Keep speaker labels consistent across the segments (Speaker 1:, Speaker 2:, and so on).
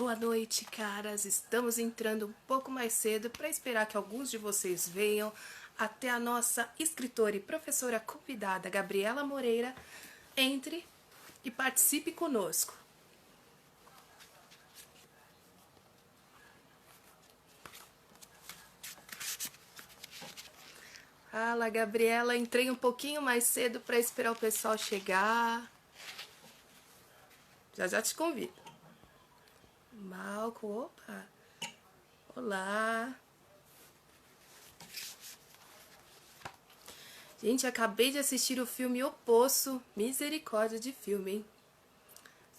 Speaker 1: Boa noite, caras. Estamos entrando um pouco mais cedo para esperar que alguns de vocês venham até a nossa escritora e professora convidada, Gabriela Moreira, entre e participe conosco. Fala, Gabriela. Entrei um pouquinho mais cedo para esperar o pessoal chegar. Já já te convido. Malco, opa. Olá. Gente, acabei de assistir o filme O Poço. Misericórdia de filme, hein?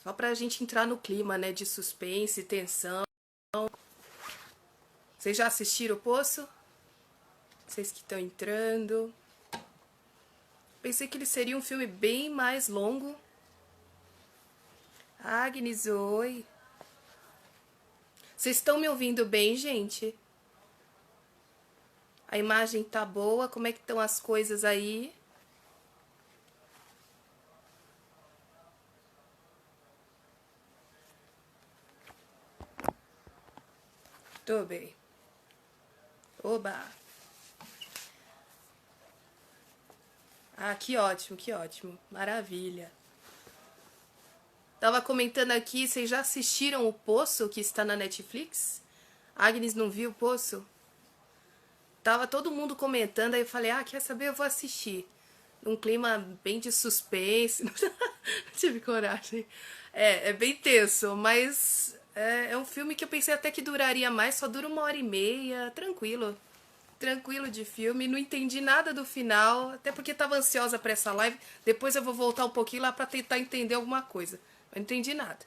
Speaker 1: Só pra gente entrar no clima, né? De suspense, tensão. Vocês já assistiram O Poço? Vocês que estão entrando. Pensei que ele seria um filme bem mais longo. Agnes, oi. Vocês estão me ouvindo bem, gente? A imagem tá boa? Como é que estão as coisas aí? Tô bem. Oba! Ah, que ótimo, que ótimo. Maravilha. Tava comentando aqui, vocês já assistiram O Poço, que está na Netflix? Agnes não viu O Poço? Tava todo mundo comentando, aí eu falei, quer saber? Eu vou assistir. Num clima bem de suspense. Não tive coragem. É bem tenso, mas é um filme que eu pensei até que duraria mais, só dura 1h30, tranquilo. Tranquilo de filme, não entendi nada do final, até porque tava ansiosa para essa live. Depois eu vou voltar um pouquinho lá para tentar entender alguma coisa. Eu não entendi nada.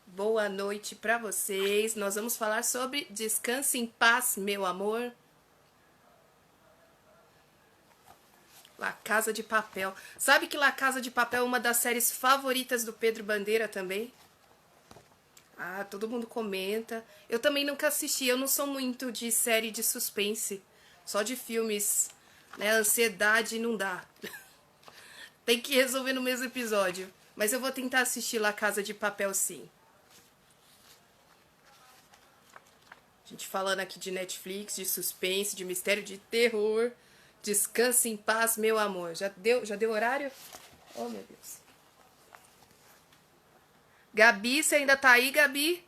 Speaker 1: Boa noite para vocês. Nós vamos falar sobre Descanse em Paz, meu amor. La Casa de Papel. Sabe que La Casa de Papel é uma das séries favoritas do Pedro Bandeira também? Todo mundo comenta. Eu também nunca assisti. Eu não sou muito de série de suspense. Só de filmes, né? Ansiedade não dá. Tem que resolver no mesmo episódio. Mas eu vou tentar assistir La Casa de Papel, sim. A gente falando aqui de Netflix, de suspense, de mistério, de terror. Descanse em paz, meu amor. Já deu horário? Oh, meu Deus. Gabi, você ainda tá aí, Gabi?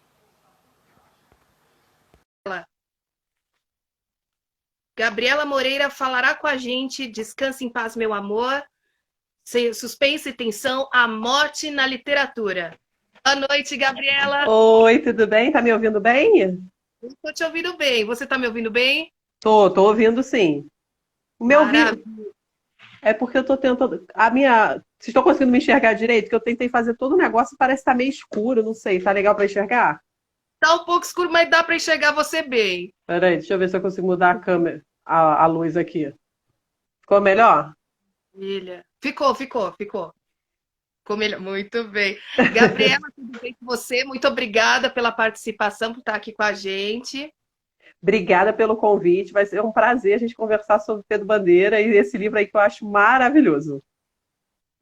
Speaker 1: Gabriela Moreira falará com a gente. Descanse em paz, meu amor. Suspense e tensão, a morte na literatura. Boa noite, Gabriela.
Speaker 2: Oi, tudo bem? Tá me ouvindo bem?
Speaker 1: Estou te ouvindo bem. Você tá me ouvindo bem?
Speaker 2: Tô ouvindo sim. O meu
Speaker 1: Maravilha.
Speaker 2: ouvido é porque eu tô tentando. Vocês estão conseguindo me enxergar direito? Que eu tentei fazer todo o negócio e parece que tá meio escuro, não sei. Tá legal pra enxergar?
Speaker 1: Tá um pouco escuro, mas dá para enxergar você bem.
Speaker 2: Peraí, deixa eu ver se eu consigo mudar a câmera, a luz aqui. Ficou melhor?
Speaker 1: Maravilha. Ficou. Ficou melhor. Muito bem. Gabriela, tudo bem com você? Muito obrigada pela participação, por estar aqui com a gente.
Speaker 2: Obrigada pelo convite. Vai ser um prazer a gente conversar sobre Pedro Bandeira e esse livro aí que eu acho maravilhoso.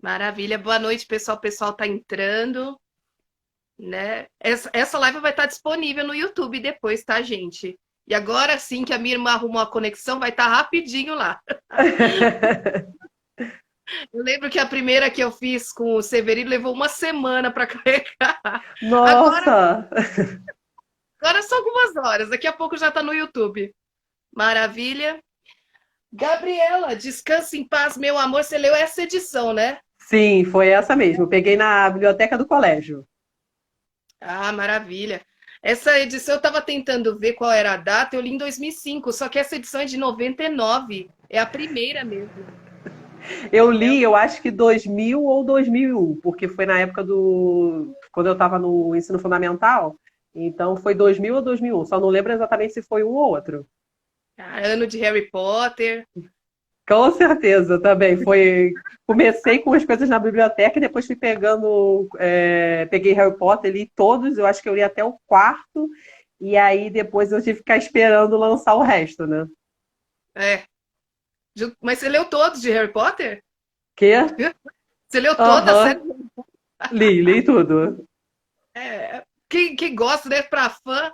Speaker 1: Maravilha. Boa noite, pessoal. O pessoal tá entrando, né? Essa live vai estar disponível no YouTube depois, tá, gente? E agora sim que a minha irmã arrumou a conexão, vai estar rapidinho lá. Eu lembro que a primeira que eu fiz com o Severino levou uma semana para carregar. Agora,
Speaker 2: Nossa!
Speaker 1: agora são algumas horas, daqui a pouco já está no YouTube. Maravilha. Gabriela, descanse em paz, meu amor. Você leu essa edição, né?
Speaker 2: Sim, foi essa mesmo. Eu peguei na biblioteca do colégio.
Speaker 1: Maravilha. Essa edição eu estava tentando ver qual era a data, eu li em 2005, só que essa edição é de 99. É a primeira mesmo.
Speaker 2: Eu li, eu acho que 2000 ou 2001, porque foi na época quando eu estava no ensino fundamental. Então foi 2000 ou 2001. Só não lembro exatamente se foi um ou outro.
Speaker 1: Ano de Harry Potter.
Speaker 2: Com certeza, também. Comecei com as coisas na biblioteca e depois fui pegando. Peguei Harry Potter, li todos. Eu acho que eu li até o quarto. E aí depois eu tive que ficar esperando lançar o resto, né?
Speaker 1: É. Mas você leu todos de Harry Potter?
Speaker 2: Que?
Speaker 1: Você leu toda a
Speaker 2: Aham.
Speaker 1: série?
Speaker 2: Li tudo.
Speaker 1: É, quem gosta, né, pra fã.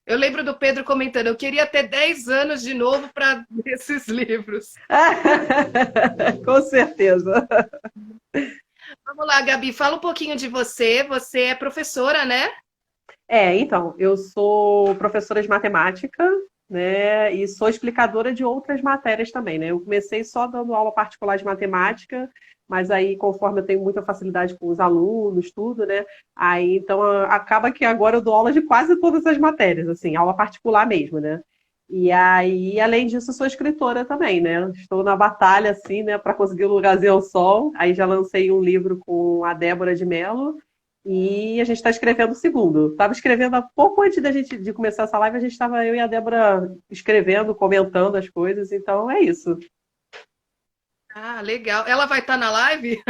Speaker 1: Eu lembro do Pedro comentando, eu queria ter 10 anos de novo para ler esses livros.
Speaker 2: Com certeza.
Speaker 1: Vamos lá, Gabi, fala um pouquinho de você. Você é professora, né?
Speaker 2: Então, eu sou professora de matemática, né, e sou explicadora de outras matérias também, né? Eu comecei só dando aula particular de matemática, mas aí, conforme eu tenho muita facilidade com os alunos, tudo, né? Aí, então, acaba que agora eu dou aula de quase todas as matérias, assim, aula particular mesmo, né? E aí, além disso, eu sou escritora também, né? Estou na batalha, assim, né, para conseguir um lugarzinho ao sol. Aí já lancei um livro com a Débora de Mello, e a gente está escrevendo o segundo. Estava escrevendo há pouco antes da gente de começar essa live, a gente estava, eu e a Débora, escrevendo, comentando as coisas, então é isso.
Speaker 1: Ah, legal. Ela vai estar na live?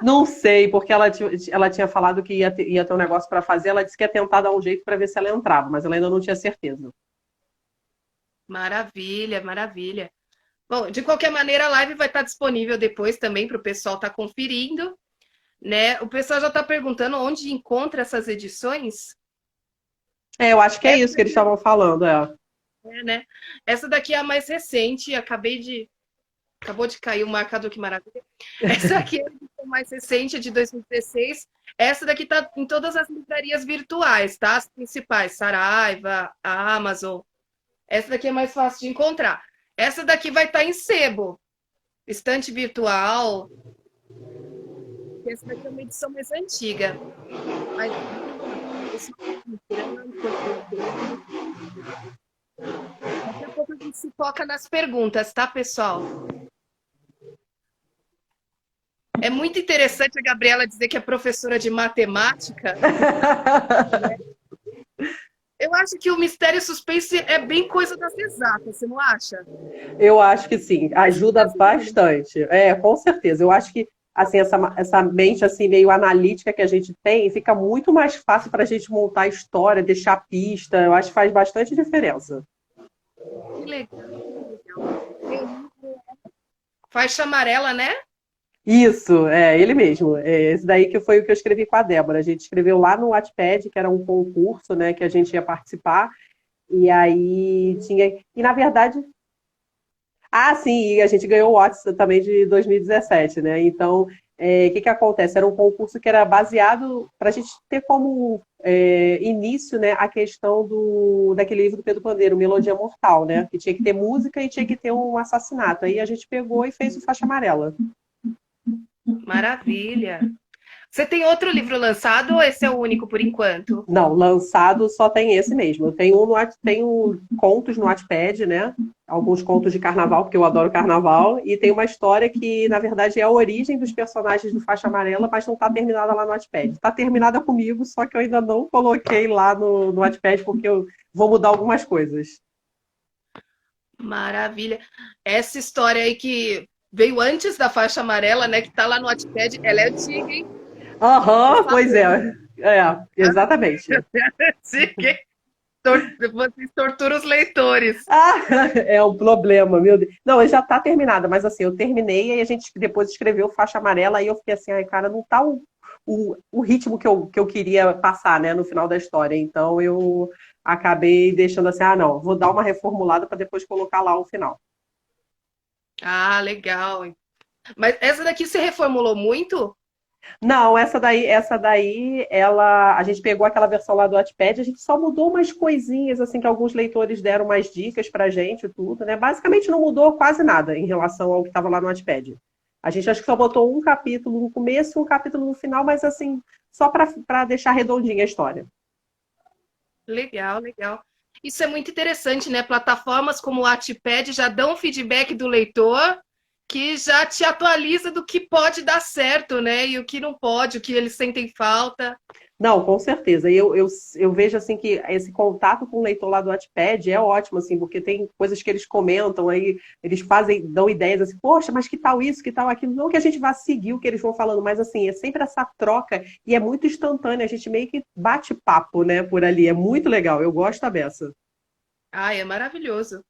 Speaker 2: Não sei, porque ela tinha falado que ia ter um negócio para fazer, ela disse que ia tentar dar um jeito para ver se ela entrava, mas ela ainda não tinha certeza.
Speaker 1: Maravilha, maravilha. Bom, de qualquer maneira, a live vai estar disponível depois também para o pessoal estar conferindo, né? O pessoal já está perguntando onde encontra essas edições.
Speaker 2: Eu acho que é
Speaker 1: Essa
Speaker 2: isso que eles estavam falando, é.
Speaker 1: é, né? Essa daqui é a mais recente, acabou de cair o marcador, que maravilha. Essa aqui é a edição mais recente, é de 2016. Essa daqui tá em todas as livrarias virtuais, tá? As principais, Saraiva, a Amazon. Essa daqui é mais fácil de encontrar. Essa daqui vai estar em sebo, estante virtual. Essa daqui é uma edição mais antiga. Mas daqui a pouco a gente se foca nas perguntas, tá, pessoal? É muito interessante a Gabriela dizer que é professora de matemática. Eu acho que o mistério e suspense é bem coisa das exatas, você não acha?
Speaker 2: Eu acho que sim,
Speaker 1: Acho que
Speaker 2: ajuda
Speaker 1: das humanas.
Speaker 2: bastante. Com certeza. Eu acho que assim essa mente assim meio analítica que a gente tem fica muito mais fácil para a gente montar a história, deixar pista. Eu acho que faz bastante diferença.
Speaker 1: Que legal, que legal. Meu livro, Faixa Amarela, né?
Speaker 2: Isso, é ele mesmo. É esse daí que foi o que eu escrevi com a Débora. A gente escreveu lá no Wattpad, que era um concurso, né, que a gente ia participar. E aí tinha. E na verdade, sim, e a gente ganhou o Watts também de 2017, né? Então, o que que acontece? Era um concurso que era baseado para a gente ter como início, né, a questão daquele livro do Pedro Bandeira, Melodia Mortal, né? Que tinha que ter música e tinha que ter um assassinato. Aí a gente pegou e fez o Faixa Amarela.
Speaker 1: Maravilha. Você tem outro livro lançado ou esse é o único por enquanto?
Speaker 2: Não, lançado só tem esse mesmo. Eu tenho, tenho contos no Wattpad, né? Alguns contos de carnaval, porque eu adoro carnaval, e tem uma história que, na verdade, é a origem dos personagens do Faixa Amarela, mas não está terminada lá no Wattpad. Está terminada comigo, só que eu ainda não coloquei lá no Wattpad, porque eu vou mudar algumas coisas.
Speaker 1: Maravilha. Essa história aí que veio antes da Faixa Amarela, né, que tá lá no Wattpad, ela é antiga, hein? Tô
Speaker 2: Aham, pois
Speaker 1: falando.
Speaker 2: é. Exatamente.
Speaker 1: Antiga, hein? Vocês torturam os leitores.
Speaker 2: É um problema, meu Deus. Não, já está terminada, mas assim, eu terminei e a gente depois escreveu Faixa Amarela e eu fiquei assim, ai, cara, não tá o ritmo que eu queria passar, né, no final da história. Então eu acabei deixando assim, não, vou dar uma reformulada para depois colocar lá o final.
Speaker 1: Ah, legal. Mas essa daqui você reformulou muito?
Speaker 2: Não, a gente pegou aquela versão lá do Wattpad, a gente só mudou umas coisinhas, assim, que alguns leitores deram mais dicas pra gente, e tudo, né? Basicamente não mudou quase nada em relação ao que estava lá no Wattpad. A gente acho que só botou um capítulo no começo e um capítulo no final, mas assim, só para deixar redondinha a história.
Speaker 1: Legal, legal. Isso é muito interessante, né? Plataformas como o Wattpad já dão feedback do leitor que já te atualiza do que pode dar certo, né? E o que não pode, o que eles sentem falta.
Speaker 2: Não, com certeza. Eu vejo assim que esse contato com o leitor lá do Wattpad é ótimo, assim, porque tem coisas que eles comentam, aí eles fazem, dão ideias assim, poxa, mas que tal isso, que tal aquilo? Não que a gente vá seguir o que eles vão falando, mas assim, é sempre essa troca e é muito instantânea, a gente meio que bate papo, né, por ali. É muito legal, eu gosto da beça.
Speaker 1: Ah, é maravilhoso.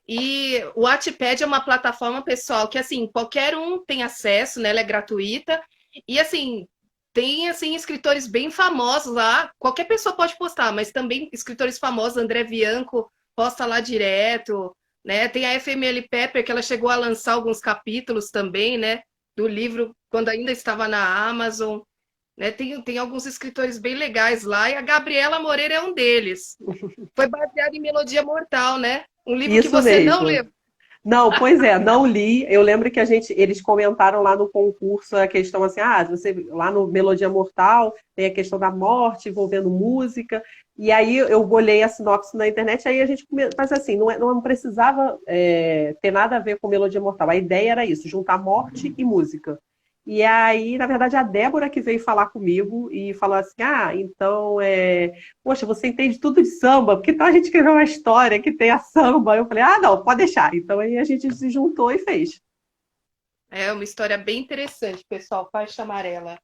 Speaker 1: E o Wattpad é uma plataforma, pessoal, que assim, qualquer um tem acesso, né? Ela é gratuita. E assim, tem, assim, escritores bem famosos lá. Qualquer pessoa pode postar, mas também escritores famosos, André Bianco posta lá direto, né? Tem a FML Pepper, que ela chegou a lançar alguns capítulos também, né? Do livro, quando ainda estava na Amazon, né? Tem alguns escritores bem legais lá, e a Gabriela Moreira é um deles. Foi baseado em Melodia Mortal, né? Um livro que
Speaker 2: Isso
Speaker 1: você não
Speaker 2: mesmo.
Speaker 1: leu.
Speaker 2: Não, pois é, não li. Eu lembro que eles comentaram lá no concurso a questão assim, você lá no Melodia Mortal tem a questão da morte envolvendo música. E aí eu olhei a sinopse na internet, aí a gente mas assim, não precisava ter nada a ver com Melodia Mortal. A ideia era isso, juntar morte e música. E aí, na verdade, a Débora que veio falar comigo e falou assim: então poxa, você entende tudo de samba, porque então a gente escreveu uma história que tem a samba. Eu falei, não, pode deixar. Então aí a gente se juntou e fez.
Speaker 1: É uma história bem interessante, pessoal. Faixa amarela.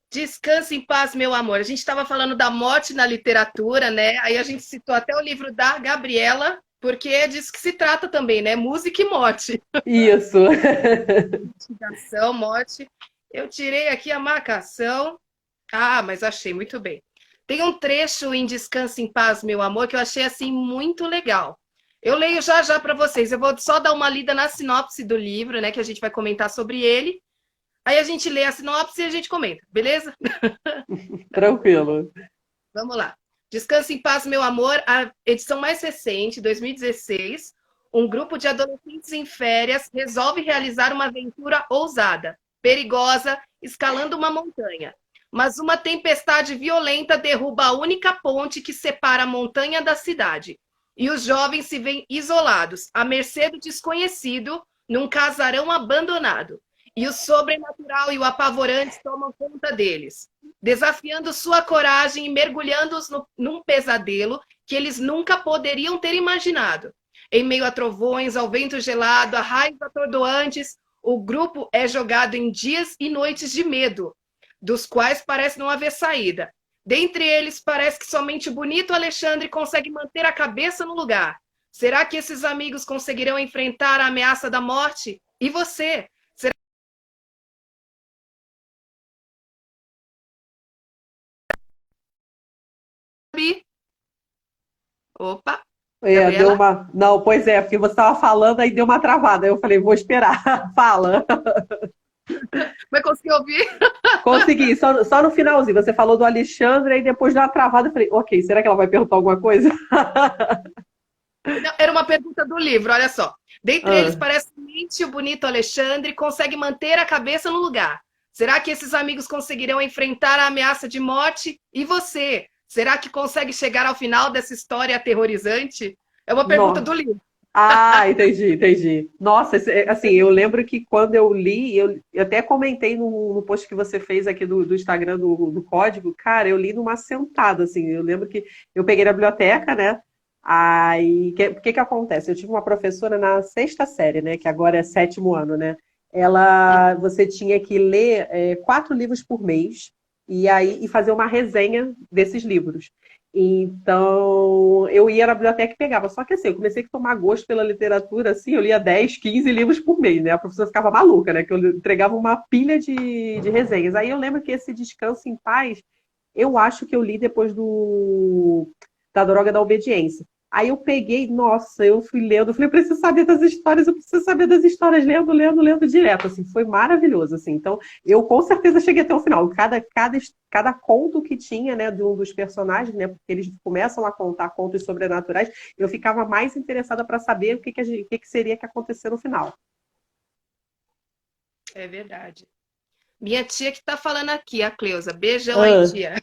Speaker 1: Descanse em paz, meu amor. A gente estava falando da morte na literatura, né? Aí a gente citou até o livro da Gabriela, porque é disso que se trata também, né? Música e morte.
Speaker 2: Isso.
Speaker 1: Investigação, morte. Eu tirei aqui a marcação. Ah, mas achei muito bem. Tem um trecho em Descanse em Paz, meu amor, que eu achei assim muito legal. Eu leio já já para vocês. Eu vou só dar uma lida na sinopse do livro, né? Que a gente vai comentar sobre ele. Aí a gente lê a sinopse e a gente comenta, beleza?
Speaker 2: Tranquilo.
Speaker 1: Vamos lá. Descanse em Paz, meu amor, a edição mais recente, 2016. Um grupo de adolescentes em férias resolve realizar uma aventura ousada, perigosa, escalando uma montanha. Mas uma tempestade violenta derruba a única ponte que separa a montanha da cidade. E os jovens se veem isolados, à mercê do desconhecido, num casarão abandonado. E o sobrenatural e o apavorante tomam conta deles, desafiando sua coragem e mergulhando-os num pesadelo que eles nunca poderiam ter imaginado. Em meio a trovões, ao vento gelado, a raios atordoantes, o grupo é jogado em dias e noites de medo, dos quais parece não haver saída. Dentre eles, parece que somente o bonito Alexandre consegue manter a cabeça no lugar. Será que esses amigos conseguirão enfrentar a ameaça da morte? E você? Opa,
Speaker 2: Deu
Speaker 1: Gabriela?
Speaker 2: uma. Não, pois é, porque você estava falando, aí deu uma travada. Aí eu falei, vou esperar. Fala.
Speaker 1: Vai conseguir ouvir?
Speaker 2: Consegui, só no finalzinho. Você falou do Alexandre, aí depois deu uma travada. Eu falei, ok, será que ela vai perguntar alguma coisa?
Speaker 1: Não, era uma pergunta do livro, olha só. Dentre eles,
Speaker 2: Ah,
Speaker 1: parece que o bonito Alexandre consegue manter a cabeça no lugar. Será que esses amigos conseguirão enfrentar a ameaça de morte? E você? Será que consegue chegar ao final dessa história aterrorizante? É uma pergunta
Speaker 2: não.
Speaker 1: do livro.
Speaker 2: Entendi, entendi. Nossa, assim, eu lembro que quando eu li, eu até comentei no post que você fez aqui do Instagram do Código, cara, eu li numa sentada, assim, eu lembro que eu peguei na biblioteca, né? Aí, o que que acontece? Eu tive uma professora na sexta série, né? Que agora é sétimo ano, né? Você tinha que ler 4 livros por mês e fazer uma resenha desses livros. Então, eu ia na biblioteca e pegava. Só que assim, eu comecei a tomar gosto pela literatura, assim, eu lia 10, 15 livros por mês, né? A professora ficava maluca, né? Que eu entregava uma pilha de resenhas. Aí eu lembro que esse Descanso em Paz, eu acho que eu li depois da Droga da Obediência. Aí eu peguei, nossa, eu fui lendo, eu falei, eu preciso saber das histórias, eu preciso saber das histórias, lendo, lendo, lendo direto, assim, foi maravilhoso, assim. Então, eu com certeza cheguei até o final. Cada conto que tinha, né, de um dos personagens, né, porque eles começam a contar contos sobrenaturais, eu ficava mais interessada para saber o que seria que acontecer no final.
Speaker 1: É verdade. Minha tia que está falando aqui, a Cleusa. Beijão aí,
Speaker 2: Ah,
Speaker 1: tia.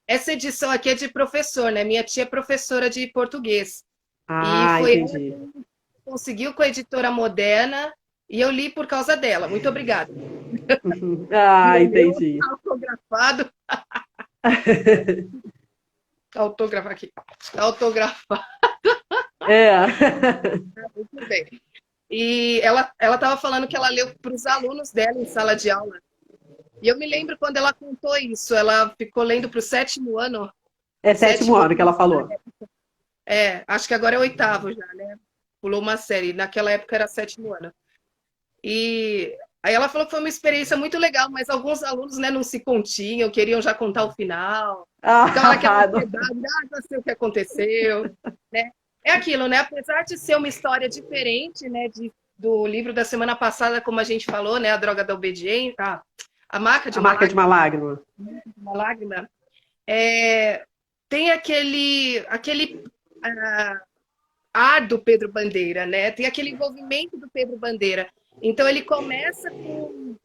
Speaker 1: Essa edição aqui é de professor, né? Minha tia é professora de português. E foi ela
Speaker 2: entendi.
Speaker 1: que conseguiu com a editora Moderna e eu li por causa dela. Muito obrigada. E o meu
Speaker 2: Entendi.
Speaker 1: tá autografado. Autografar aqui. Tá autografado.
Speaker 2: É.
Speaker 1: Muito bem. E ela estava falando que ela leu para os alunos dela em sala de aula. E eu me lembro quando ela contou isso. Ela ficou lendo para o sétimo ano.
Speaker 2: É sétimo
Speaker 1: Sétimo
Speaker 2: ano que ela
Speaker 1: ano.
Speaker 2: falou.
Speaker 1: Acho que agora é oitavo já, né? Pulou uma série. Naquela época era sétimo ano. E Aí ela falou que foi uma experiência muito legal, mas alguns alunos, né, não se continham, queriam já contar o final. Então, ela aquela
Speaker 2: Ah,
Speaker 1: ansiedade, já sei o que aconteceu, né? É aquilo, né? Apesar de ser uma história diferente, né, do livro da semana passada, como a gente falou, né, a droga da obediência, a marca de
Speaker 2: a marca de uma lágrima.
Speaker 1: uma lágrima, é, tem aquele ar do Pedro Bandeira, né? Tem aquele envolvimento do Pedro Bandeira. Então ele começa com,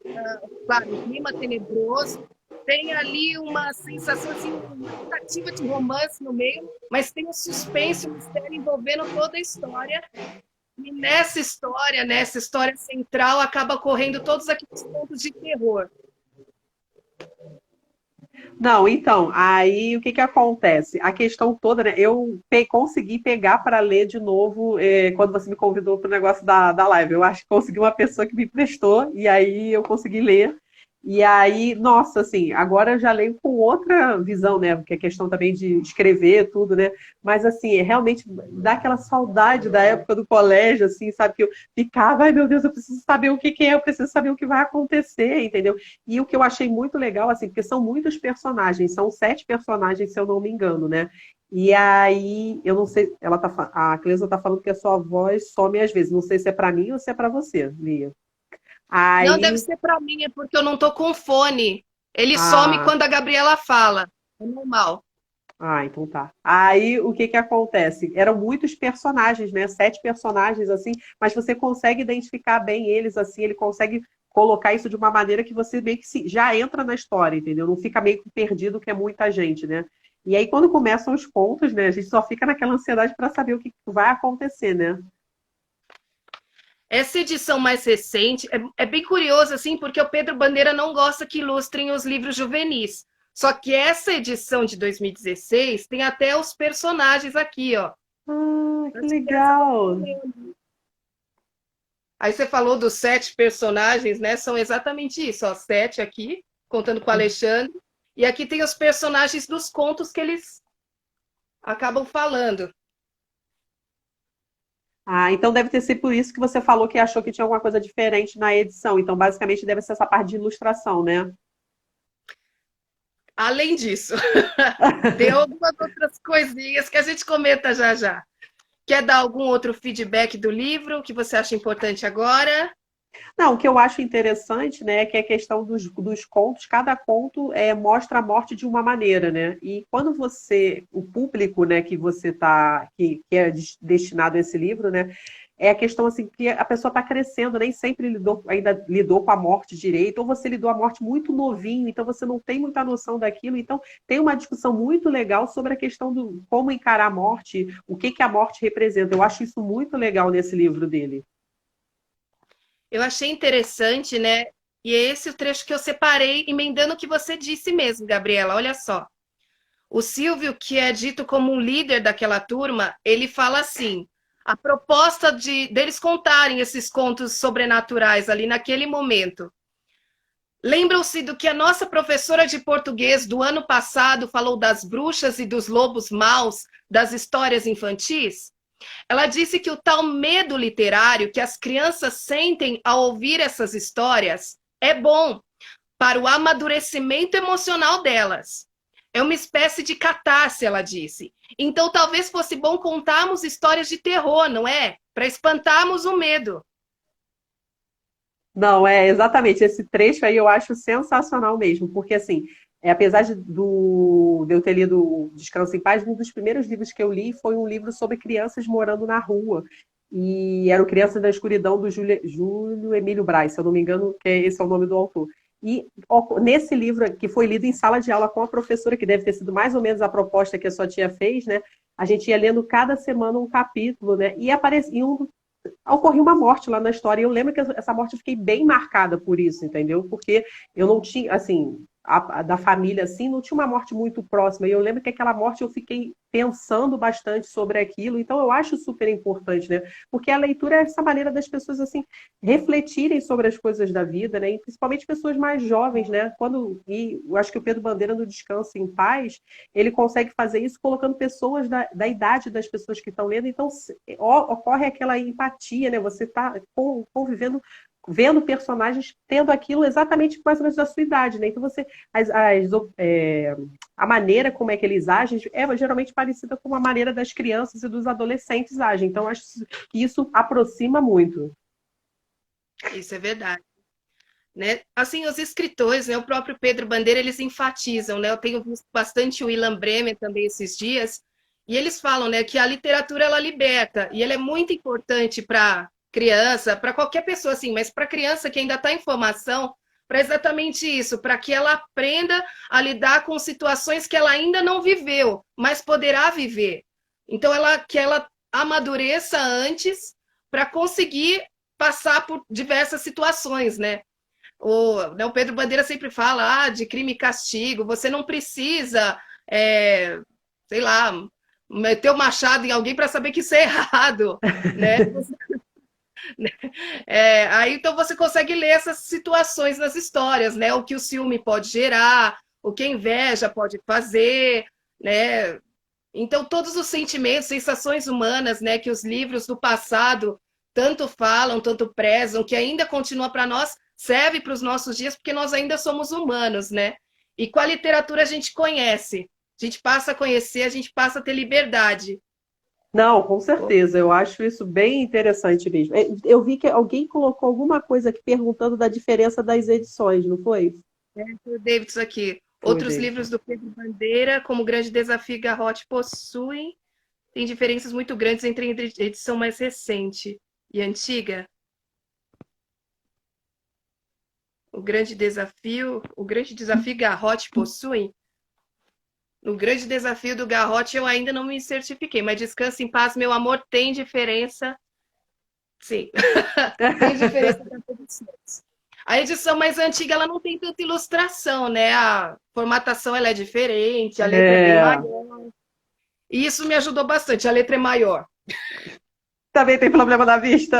Speaker 1: claro, um clima tenebroso, tem ali uma sensação, assim, uma tentativa de romance no meio, mas tem um suspense, um mistério envolvendo toda a história. E nessa história central, acaba correndo todos aqueles pontos de terror.
Speaker 2: Não, então, aí o que que acontece? A questão toda, né? Eu consegui pegar para ler de novo quando você me convidou para o negócio da live. Eu acho que consegui uma pessoa que me prestou, e aí eu consegui ler. E aí, nossa, assim, agora eu já leio com outra visão, né? Porque é questão também de escrever tudo, né? Mas assim, realmente dá aquela saudade da época do colégio, assim, sabe? Que eu ficava, ai meu Deus, eu preciso saber o que que é, eu preciso saber o que vai acontecer, entendeu? E o que eu achei muito legal, assim, porque são muitos personagens, são 7 personagens, se eu não me engano, né? E aí, eu não sei, a Cleusa tá falando que a sua voz some às vezes. Não sei se é para mim ou se é para você, Lia.
Speaker 1: Não, deve
Speaker 2: Aí,
Speaker 1: ser para mim, é porque eu não tô com fone. Ele some
Speaker 2: ah,
Speaker 1: quando a Gabriela fala. É normal.
Speaker 2: então tá. Aí, o que que acontece? Eram muitos personagens, né? 7 personagens, assim, mas você consegue identificar bem eles, assim, ele consegue colocar isso de uma maneira que você meio que já entra na história, entendeu? Não fica meio que perdido, que é muita gente, né? E aí, quando começam os contos, né, a gente só fica naquela ansiedade para saber o que vai acontecer, né?
Speaker 1: Essa edição mais recente é bem curioso, assim, porque o Pedro Bandeira não gosta que ilustrem os livros juvenis. Só que essa edição de 2016 tem até os personagens aqui, ó.
Speaker 2: Ah, que
Speaker 1: Acho que essa que eu tô
Speaker 2: legal!
Speaker 1: lendo. Aí você falou dos 7 personagens, né? São exatamente isso, ó. 7 aqui, contando com o Alexandre. E aqui tem os personagens dos contos que eles acabam falando.
Speaker 2: Ah, então deve ter sido por isso que você falou que achou que tinha alguma coisa diferente na edição. Então, basicamente, deve ser essa parte de ilustração, né?
Speaker 1: Além disso, tem algumas outras coisinhas que a gente comenta já já. Quer dar algum outro feedback do livro que você acha importante agora?
Speaker 2: Não, o que eu acho interessante, né, é que a questão dos contos, cada conto mostra a morte de uma maneira, né? E quando o público, né, que você tá, que é destinado a esse livro, né, é a questão assim que a pessoa está crescendo, nem sempre ainda lidou com a morte direito, ou você lidou a morte muito novinho, então você não tem muita noção daquilo. Então tem uma discussão muito legal sobre a questão do como encarar a morte, o que que a morte representa. Eu acho isso muito legal nesse livro dele.
Speaker 1: Eu achei interessante, né? E é esse o trecho que eu separei, emendando o que você disse mesmo, Gabriela. Olha só. O Silvio, que é dito como um líder daquela turma, ele fala assim: a proposta deles contarem esses contos sobrenaturais ali naquele momento. Lembram-se do que a nossa professora de português do ano passado falou das bruxas e dos lobos maus das histórias infantis? Ela disse que o tal medo literário que as crianças sentem ao ouvir essas histórias é bom para o amadurecimento emocional delas. É uma espécie de catarse, ela disse. Então talvez fosse bom contarmos histórias de terror, não é? Para espantarmos o medo.
Speaker 2: Não, é exatamente esse trecho aí eu acho sensacional mesmo, porque assim, apesar de eu ter lido Descanso em Paz, um dos primeiros livros que eu li foi um livro sobre crianças morando na rua. E era o Criança da Escuridão do Júlio Emílio Braz, se eu não me engano, esse é o nome do autor. E nesse livro, que foi lido em sala de aula com a professora, que deve ter sido mais ou menos a proposta que a sua tia fez, né? A gente ia lendo cada semana um capítulo, né? E aparecia ocorreu uma morte lá na história. E eu lembro que essa morte eu fiquei bem marcada por isso, entendeu? Porque eu não tinha, assim, da família, assim, não tinha uma morte muito próxima. E eu lembro que aquela morte eu fiquei pensando bastante sobre aquilo. Então eu acho super importante, né? Porque a leitura é essa maneira das pessoas, assim, refletirem sobre as coisas da vida, né? E principalmente pessoas mais jovens, né? E eu acho que o Pedro Bandeira, no Descanso em Paz, ele consegue fazer isso colocando pessoas da idade das pessoas que estão lendo. Então ocorre aquela empatia, né? Você está convivendo vendo personagens tendo aquilo exatamente mais ou menos da sua idade, né? Então a maneira como é que eles agem é geralmente parecida com a maneira das crianças e dos adolescentes agem. Então, acho que isso aproxima muito.
Speaker 1: Isso é verdade. Né? Assim, os escritores, né, o próprio Pedro Bandeira, eles enfatizam, né? Eu tenho visto bastante o Ilan Bremer também esses dias, e eles falam, né, que a literatura ela liberta, e ela é muito importante para criança, para qualquer pessoa assim, mas para criança que ainda está em formação, para exatamente isso, para que ela aprenda a lidar com situações que ela ainda não viveu, mas poderá viver. Então que ela amadureça antes para conseguir passar por diversas situações, né? O Pedro Bandeira sempre fala de crime e castigo, você não precisa, sei lá, meter o machado em alguém para saber que isso é errado, né? Aí então você consegue ler essas situações nas histórias, né? O que o ciúme pode gerar, o que a inveja pode fazer, né? Então todos os sentimentos, sensações humanas, né, que os livros do passado tanto falam, tanto prezam, que ainda continua para nós, serve para os nossos dias, porque nós ainda somos humanos, né? E com a literatura a gente conhece, a gente passa a conhecer, a gente passa a ter liberdade.
Speaker 2: Não, com certeza, eu acho isso bem interessante mesmo. Eu vi que alguém colocou alguma coisa aqui perguntando da diferença das edições, não foi?
Speaker 1: Foi o Davidson aqui.
Speaker 2: Foi,
Speaker 1: Outros
Speaker 2: David.
Speaker 1: livros do Pedro Bandeira, como o Grande Desafio e Garrote, possuem tem diferenças muito grandes entre a edição mais recente e antiga. O Grande Desafio e Garrote possuem. No Grande Desafio do Garrote eu ainda não me certifiquei, mas Descanse em Paz, meu amor, tem diferença. Sim, tem diferença das edições. A edição mais antiga ela não tem tanta ilustração, né? A formatação ela é diferente, a letra é bem maior. E isso me ajudou bastante, a letra é maior.
Speaker 2: Também tem problema na vista.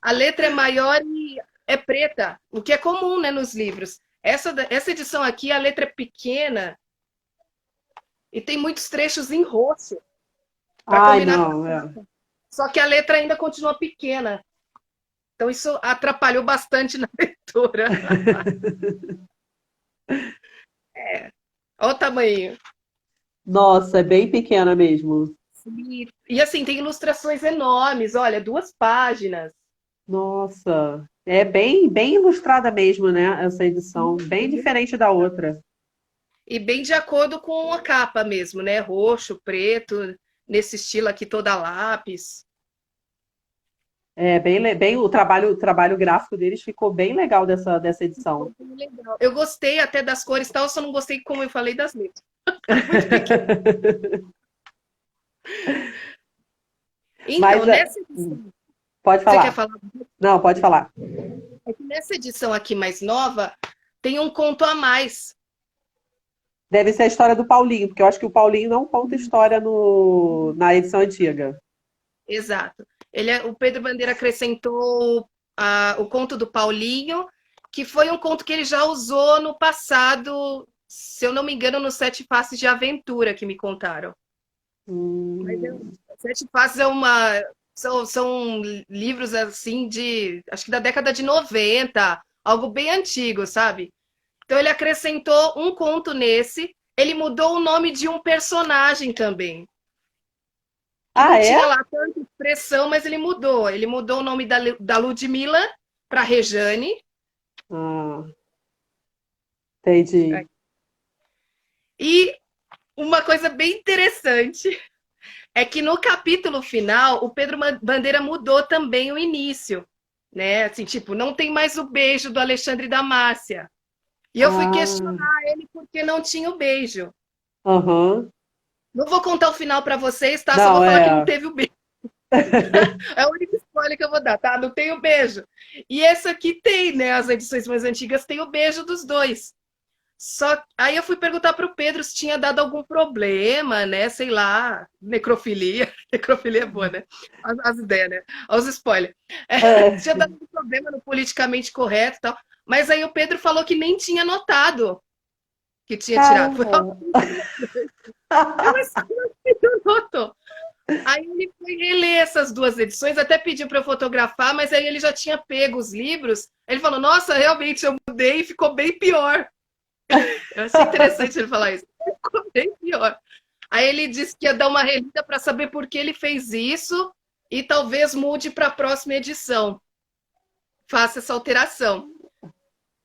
Speaker 1: A letra é maior e é preta, o que é comum, né, nos livros. Essa edição aqui, a letra é pequena e tem muitos trechos em roxo para
Speaker 2: Ai,
Speaker 1: combinar
Speaker 2: não,
Speaker 1: com a... Só que a letra ainda continua pequena. Então isso atrapalhou bastante na leitura. Olha o tamanho.
Speaker 2: Nossa, é bem pequena mesmo.
Speaker 1: E assim, tem ilustrações enormes, olha, 2 páginas.
Speaker 2: Nossa, é bem ilustrada mesmo, né? Essa edição, bem diferente da outra.
Speaker 1: E bem de acordo com a capa mesmo, né? Roxo, preto, nesse estilo aqui toda lápis.
Speaker 2: É bem o trabalho gráfico deles ficou bem legal dessa edição.
Speaker 1: Legal. Eu gostei até das cores e tal, só não gostei, como eu falei, das letras. Muito pequeno.
Speaker 2: Mas
Speaker 1: Então, nessa edição,
Speaker 2: pode
Speaker 1: você quer
Speaker 2: falar.
Speaker 1: falar?
Speaker 2: Não, pode falar.
Speaker 1: É que nessa edição aqui mais nova, tem um conto a mais.
Speaker 2: Deve ser a história do Paulinho, porque eu acho que o Paulinho não conta história na edição antiga.
Speaker 1: Exato. O Pedro Bandeira acrescentou o conto do Paulinho, que foi um conto que ele já usou no passado, se eu não me engano, no Sete Faces de Aventura, que me contaram. Mas Sete Faces são livros assim acho que da década de 90, algo bem antigo, sabe? Então ele acrescentou um conto nesse, ele mudou o nome de um personagem também. Que
Speaker 2: Ah,
Speaker 1: não
Speaker 2: é?
Speaker 1: tinha lá tanta expressão, mas ele mudou. Ele mudou o nome da Ludmilla para Rejane.
Speaker 2: Ah, entendi.
Speaker 1: E uma coisa bem interessante é que no capítulo final, o Pedro Bandeira mudou também o início. Né? Assim, tipo, não tem mais o beijo do Alexandre e da Márcia. E eu fui
Speaker 2: Ah,
Speaker 1: questionar ele porque não tinha o beijo.
Speaker 2: aham.
Speaker 1: Não vou contar o final para vocês, tá? Só vou
Speaker 2: Não,
Speaker 1: falar que não
Speaker 2: é.
Speaker 1: teve o beijo. É o único spoiler que eu vou dar, tá? Não tem o beijo. E essa aqui tem, né? As edições mais antigas tem o beijo dos dois. Só aí eu fui perguntar para o Pedro se tinha dado algum problema, né? Sei lá, necrofilia. Necrofilia é boa, né? As ideias, né? Os spoilers. Se tinha dado algum problema no politicamente correto e tal. Mas aí o Pedro falou que nem tinha notado que tinha tirado.
Speaker 2: Caramba.
Speaker 1: Mas não notou. Aí ele foi reler essas duas edições, até pediu para eu fotografar, mas aí ele já tinha pego os livros. Ele falou: Nossa, realmente eu mudei e ficou bem pior. Eu achei interessante ele falar isso. Ficou bem pior. Aí ele disse que ia dar uma relida para saber por que ele fez isso e talvez mude para a próxima edição. Faça essa alteração.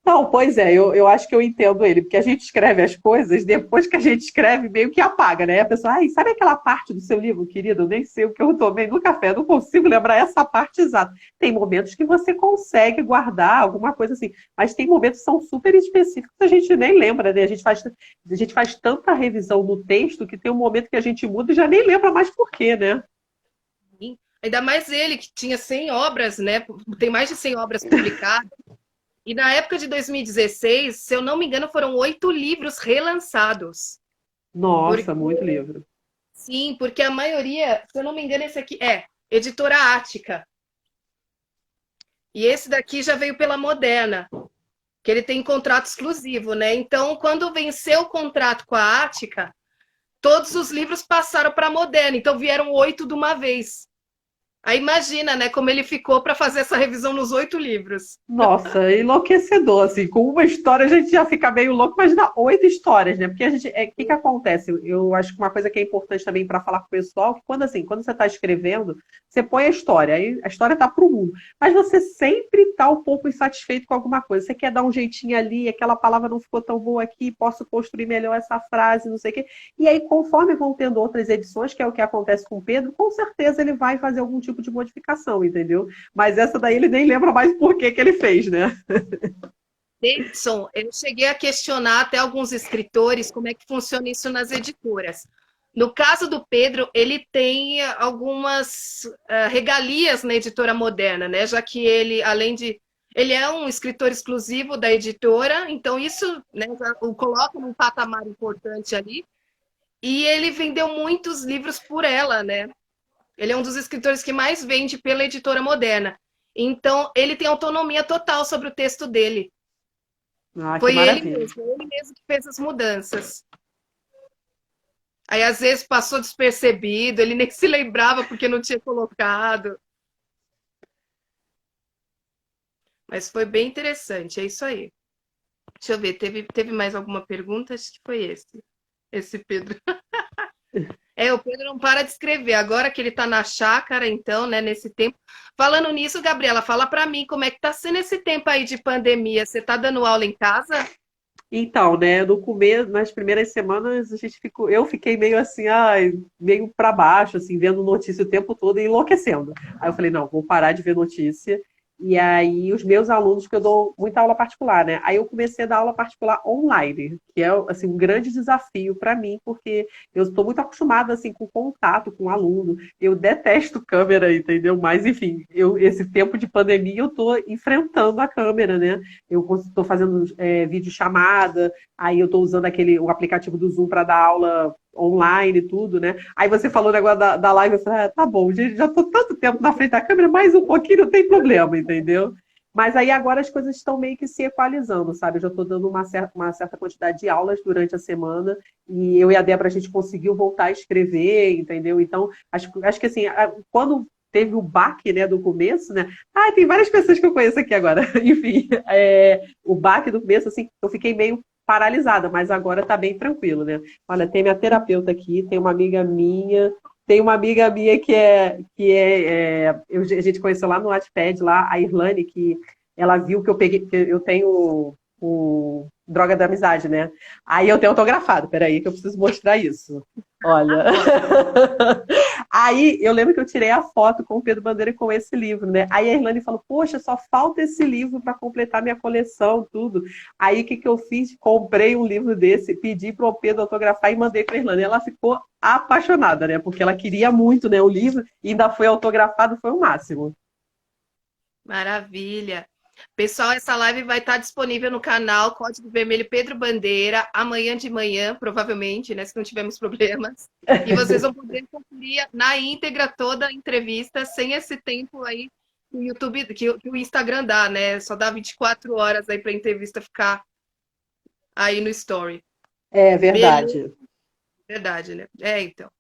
Speaker 2: Não, pois é, eu acho que eu entendo ele, porque a gente escreve as coisas, depois que a gente escreve, meio que apaga, né? A pessoa, ai, sabe aquela parte do seu livro, querido? Eu nem sei o que eu tomei no café, não consigo lembrar essa parte exata. Tem momentos que você consegue guardar alguma coisa assim, mas tem momentos que são super específicos que a gente nem lembra, né? A gente faz tanta revisão no texto que tem um momento que a gente muda e já nem lembra mais por quê, né?
Speaker 1: Ainda mais ele, que tinha 100 obras, né? Tem mais de 100 obras publicadas. E na época de 2016, se eu não me engano, foram 8 livros relançados.
Speaker 2: Nossa,
Speaker 1: Porque,
Speaker 2: muito livro.
Speaker 1: sim, porque a maioria, se eu não me engano, esse aqui é Editora Ática. E esse daqui já veio pela Moderna, que ele tem contrato exclusivo, né? Então, quando venceu o contrato com a Ática, todos os livros passaram para a Moderna. Então, vieram 8 de uma vez. Aí imagina, né, como ele ficou para fazer essa revisão nos 8 livros.
Speaker 2: Nossa, enlouquecedor, assim, com uma história a gente já fica meio louco, mas dá 8 histórias, né? Porque o que que acontece? Eu acho que uma coisa que é importante também para falar com o pessoal, que quando você está escrevendo, você põe a história, aí a história tá pro mundo, mas você sempre está um pouco insatisfeito com alguma coisa, você quer dar um jeitinho ali, aquela palavra não ficou tão boa aqui, posso construir melhor essa frase, não sei o quê, e aí conforme vão tendo outras edições, que é o que acontece com o Pedro, com certeza ele vai fazer algum tipo de modificação, entendeu? Mas essa daí ele nem lembra mais por que que ele fez, né?
Speaker 1: Davidson, eu cheguei a questionar até alguns escritores como é que funciona isso nas editoras. No caso do Pedro, ele tem algumas regalias na editora Moderna, né? Já que ele, além de. Ele é um escritor exclusivo da editora, então isso, né, já o coloca num patamar importante ali. E ele vendeu muitos livros por ela, né? Ele é um dos escritores que mais vende pela editora Moderna. Então, ele tem autonomia total sobre o texto dele.
Speaker 2: Ah, que
Speaker 1: Foi
Speaker 2: maravilha.
Speaker 1: ele mesmo que fez as mudanças. Aí, às vezes, passou despercebido, ele nem se lembrava porque não tinha colocado. Mas foi bem interessante, é isso aí. Deixa eu ver, teve mais alguma pergunta? Acho que foi esse Pedro. É, o Pedro não para de escrever. Agora que ele tá na chácara, então, né, nesse tempo. Falando nisso, Gabriela, fala para mim como é que tá sendo esse tempo aí de pandemia. Você tá dando aula em casa?
Speaker 2: Então, né, no começo, nas primeiras semanas, eu fiquei meio assim, ai, meio para baixo, assim, vendo notícia o tempo todo e enlouquecendo. Aí eu falei, não, vou parar de ver notícia. E aí, os meus alunos, que eu dou muita aula particular, né? Aí eu comecei a dar aula particular online, que é, assim, um grande desafio para mim, porque eu estou muito acostumada, assim, com contato com o aluno. Eu detesto câmera, entendeu? Mas, enfim, esse tempo de pandemia, eu estou enfrentando a câmera, né? Eu estou fazendo videochamada, aí eu estou usando o aplicativo do Zoom para dar aula online e tudo, né? Aí você falou o negócio da live, eu falei, tá bom, gente, já estou tanto tempo na frente da câmera, mais um pouquinho não tem problema, entendeu? Mas aí agora as coisas estão meio que se equalizando, sabe? Eu já estou dando uma certa quantidade de aulas durante a semana e eu e a Débora a gente conseguiu voltar a escrever, entendeu? Então, acho que assim, quando teve o baque, né, do começo, né? Ah, tem várias pessoas que eu conheço aqui agora. Enfim, o baque do começo, assim, eu fiquei meio paralisada, mas agora está bem tranquilo, né? Olha, tem minha terapeuta aqui, tem uma amiga minha a gente conheceu lá no Wattpad, lá, a Irlane, que ela viu que eu peguei, que eu tenho o Droga da Amizade, né? Aí eu tenho autografado, peraí, que eu preciso mostrar isso. Olha. Aí eu lembro que eu tirei a foto com o Pedro Bandeira com esse livro, né? Aí a Irlane falou: Poxa, só falta esse livro para completar minha coleção, tudo. Aí o que que eu fiz? Comprei um livro desse, pedi para o Pedro autografar e mandei para a Irlane. Ela ficou apaixonada, né? Porque ela queria muito, né, o livro e ainda foi autografado, foi o máximo.
Speaker 1: Maravilha. Pessoal, essa live vai estar disponível no canal Código Vermelho Pedro Bandeira, amanhã de manhã, provavelmente, né? Se não tivermos problemas. E vocês vão poder conferir na íntegra toda a entrevista, sem esse tempo aí que o YouTube, que o Instagram dá, né? Só dá 24 horas aí para a entrevista ficar aí no story.
Speaker 2: É
Speaker 1: Beleza,
Speaker 2: verdade.
Speaker 1: verdade, né? É, então.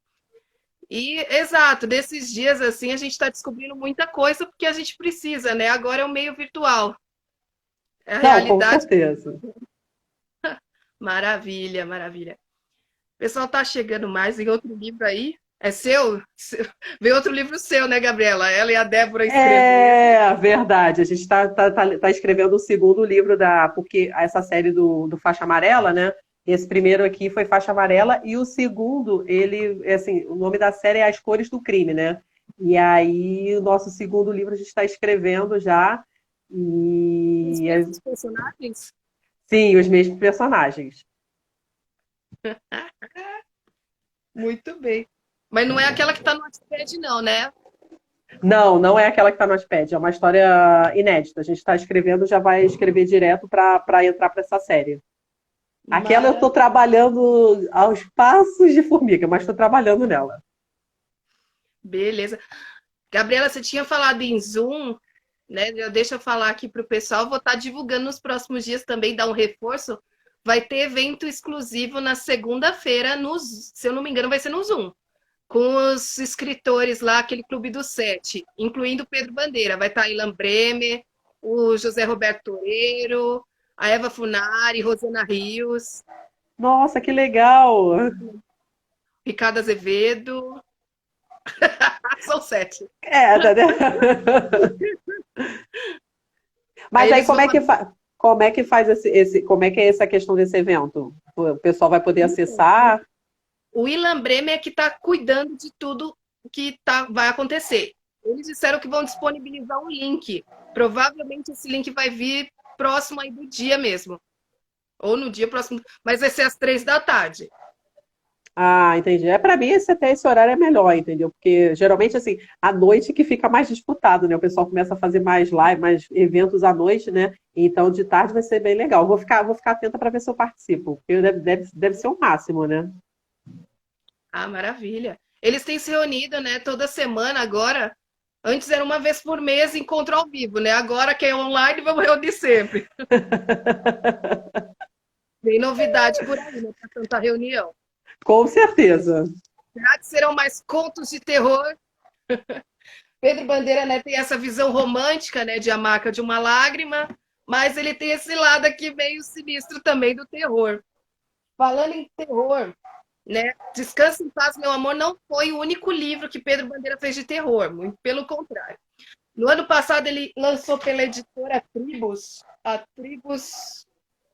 Speaker 1: E, exato, desses dias assim a gente está descobrindo muita coisa porque a gente precisa, né? Agora é o meio virtual, é a
Speaker 2: Não, com
Speaker 1: realidade.
Speaker 2: certeza.
Speaker 1: Maravilha, maravilha. O pessoal tá chegando mais em outro livro aí. É seu? Vem outro livro seu, né, Gabriela? Ela e a Débora escreveram.
Speaker 2: É verdade. A gente está escrevendo o segundo livro porque essa série do Faixa Amarela, né? Esse primeiro aqui foi Faixa Amarela e o segundo, ele, assim, o nome da série é As Cores do Crime, né? E aí o nosso segundo livro a gente está escrevendo já
Speaker 1: Os
Speaker 2: e
Speaker 1: mesmos personagens?
Speaker 2: sim, os mesmos personagens.
Speaker 1: Muito bem. Mas não é aquela que tá no Wattpad, não, né?
Speaker 2: Não, não é aquela que está no Wattpad, é uma história inédita. A gente está escrevendo, já vai escrever direto para entrar para essa série. Aquela eu estou
Speaker 1: Maravilha.
Speaker 2: trabalhando aos passos de formiga, mas estou trabalhando nela.
Speaker 1: Beleza. Gabriela, você tinha falado em Zoom, né? Deixa eu falar aqui para o pessoal. Vou estar divulgando nos próximos dias também, dar um reforço. Vai ter evento exclusivo na segunda-feira, se eu não me engano, vai ser no Zoom, com os escritores lá, aquele Clube do Sete, incluindo o Pedro Bandeira. Vai estar a Ilan Bremer, o José Roberto Toreiro, a Eva Funari, Rosana Rios,
Speaker 2: Nossa, que legal!
Speaker 1: Ricardo Azevedo. São sete.
Speaker 2: É, tá, né?
Speaker 1: Aí
Speaker 2: Mas aí
Speaker 1: eles vão.
Speaker 2: como é que faz como é que é essa questão desse evento? O pessoal vai poder acessar?
Speaker 1: O Ilan Bremer é que está cuidando de tudo que vai acontecer. Eles disseram que vão disponibilizar um link. Provavelmente esse link vai vir próximo aí do dia mesmo. Ou no dia próximo, mas vai ser às 3 da tarde.
Speaker 2: Ah, entendi. É para mim até esse horário é melhor, entendeu? Porque geralmente assim, à noite que fica mais disputado, né? O pessoal começa a fazer mais live, mais eventos à noite, né? Então de tarde vai ser bem legal. Vou ficar atenta para ver se eu participo, porque deve ser o máximo, né?
Speaker 1: Ah, maravilha. Eles têm se reunido, né, toda semana agora. Antes era uma vez por mês encontro ao vivo, né? Agora que é online, vamos reunir sempre. Tem novidade por aí, né, para tanta reunião.
Speaker 2: Com certeza.
Speaker 1: Será que serão mais contos de terror? Pedro Bandeira, né, tem essa visão romântica, né, de A Marca de uma Lágrima, mas ele tem esse lado aqui meio sinistro também do terror. Falando em terror, né, Descanse em Paz, Meu Amor não foi o único livro que Pedro Bandeira fez de terror, muito pelo contrário. No ano passado ele lançou pela editora Tribus, a Tribus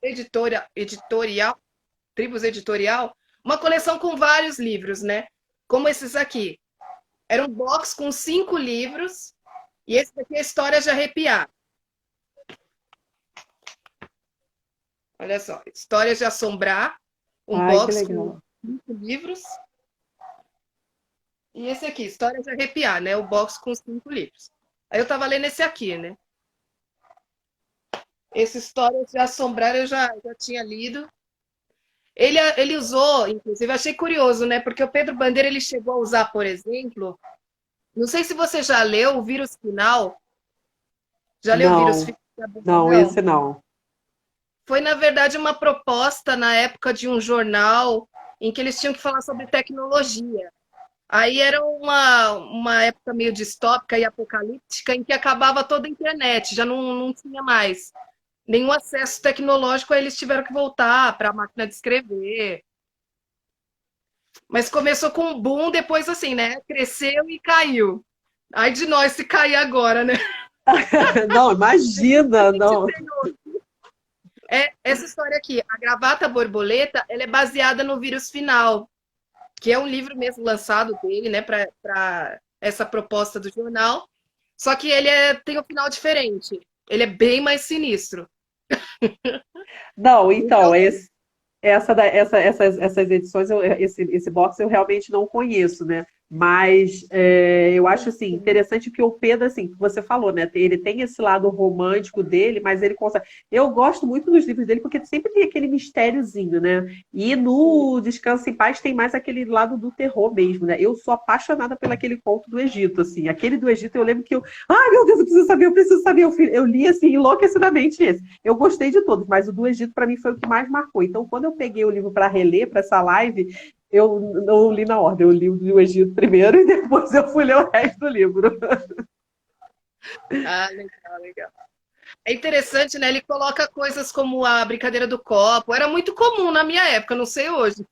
Speaker 1: Editorial, Tribus Editorial, uma coleção com vários livros, né? Como esses aqui. Era um box com 5 livros, e esse daqui é Histórias de Arrepiar. Olha só, Histórias de Assombrar, um
Speaker 2: Ai, que
Speaker 1: box com
Speaker 2: legal.
Speaker 1: 5 livros. E esse aqui, Histórias de Arrepiar, né? O box com 5 livros. Aí eu tava lendo esse aqui, né? Esse Histórias de Assombrar eu já tinha lido. Ele usou, inclusive, achei curioso, né? Porque o Pedro Bandeira ele chegou a usar, por exemplo, não sei se você já leu o Vírus Final. Já leu o Vírus
Speaker 2: Não,
Speaker 1: Final?
Speaker 2: não,
Speaker 1: Não.
Speaker 2: esse não.
Speaker 1: Foi, na verdade, uma proposta na época de um jornal em que eles tinham que falar sobre tecnologia. Aí era uma época meio distópica e apocalíptica em que acabava toda a internet, já não tinha mais nenhum acesso tecnológico, aí eles tiveram que voltar para a máquina de escrever. Mas começou com um boom, depois assim, né? Cresceu e caiu. Ai de nós se cair agora, né?
Speaker 2: Não, imagina, não.
Speaker 1: Essa história aqui, A Gravata Borboleta, ela é baseada no Vírus Final, que é um livro mesmo lançado dele, né, para essa proposta do jornal. Só que ele tem um final diferente. Ele é bem mais sinistro.
Speaker 2: Não, então,
Speaker 1: Então,
Speaker 2: essas edições, esse box eu realmente não conheço, né? Mas eu acho assim, interessante que o Pedro, assim, que você falou, né? Ele tem esse lado romântico dele, mas ele consegue. Eu gosto muito dos livros dele porque sempre tem aquele mistériozinho, né? E no Descanso em Paz tem mais aquele lado do terror mesmo, né? Eu sou apaixonada pelo aquele conto do Egito, assim. Aquele do Egito eu lembro que ai meu Deus, eu preciso saber, eu preciso saber. Eu li assim enlouquecidamente esse. Eu gostei de todos, mas o do Egito para mim foi o que mais marcou. Então, quando eu peguei o livro para reler para essa live, Eu não li na ordem, eu li o do Egito primeiro e depois eu fui ler o resto do livro.
Speaker 1: Ah, legal, legal. É interessante, né? Ele coloca coisas como a brincadeira do copo. Era muito comum na minha época, não sei hoje.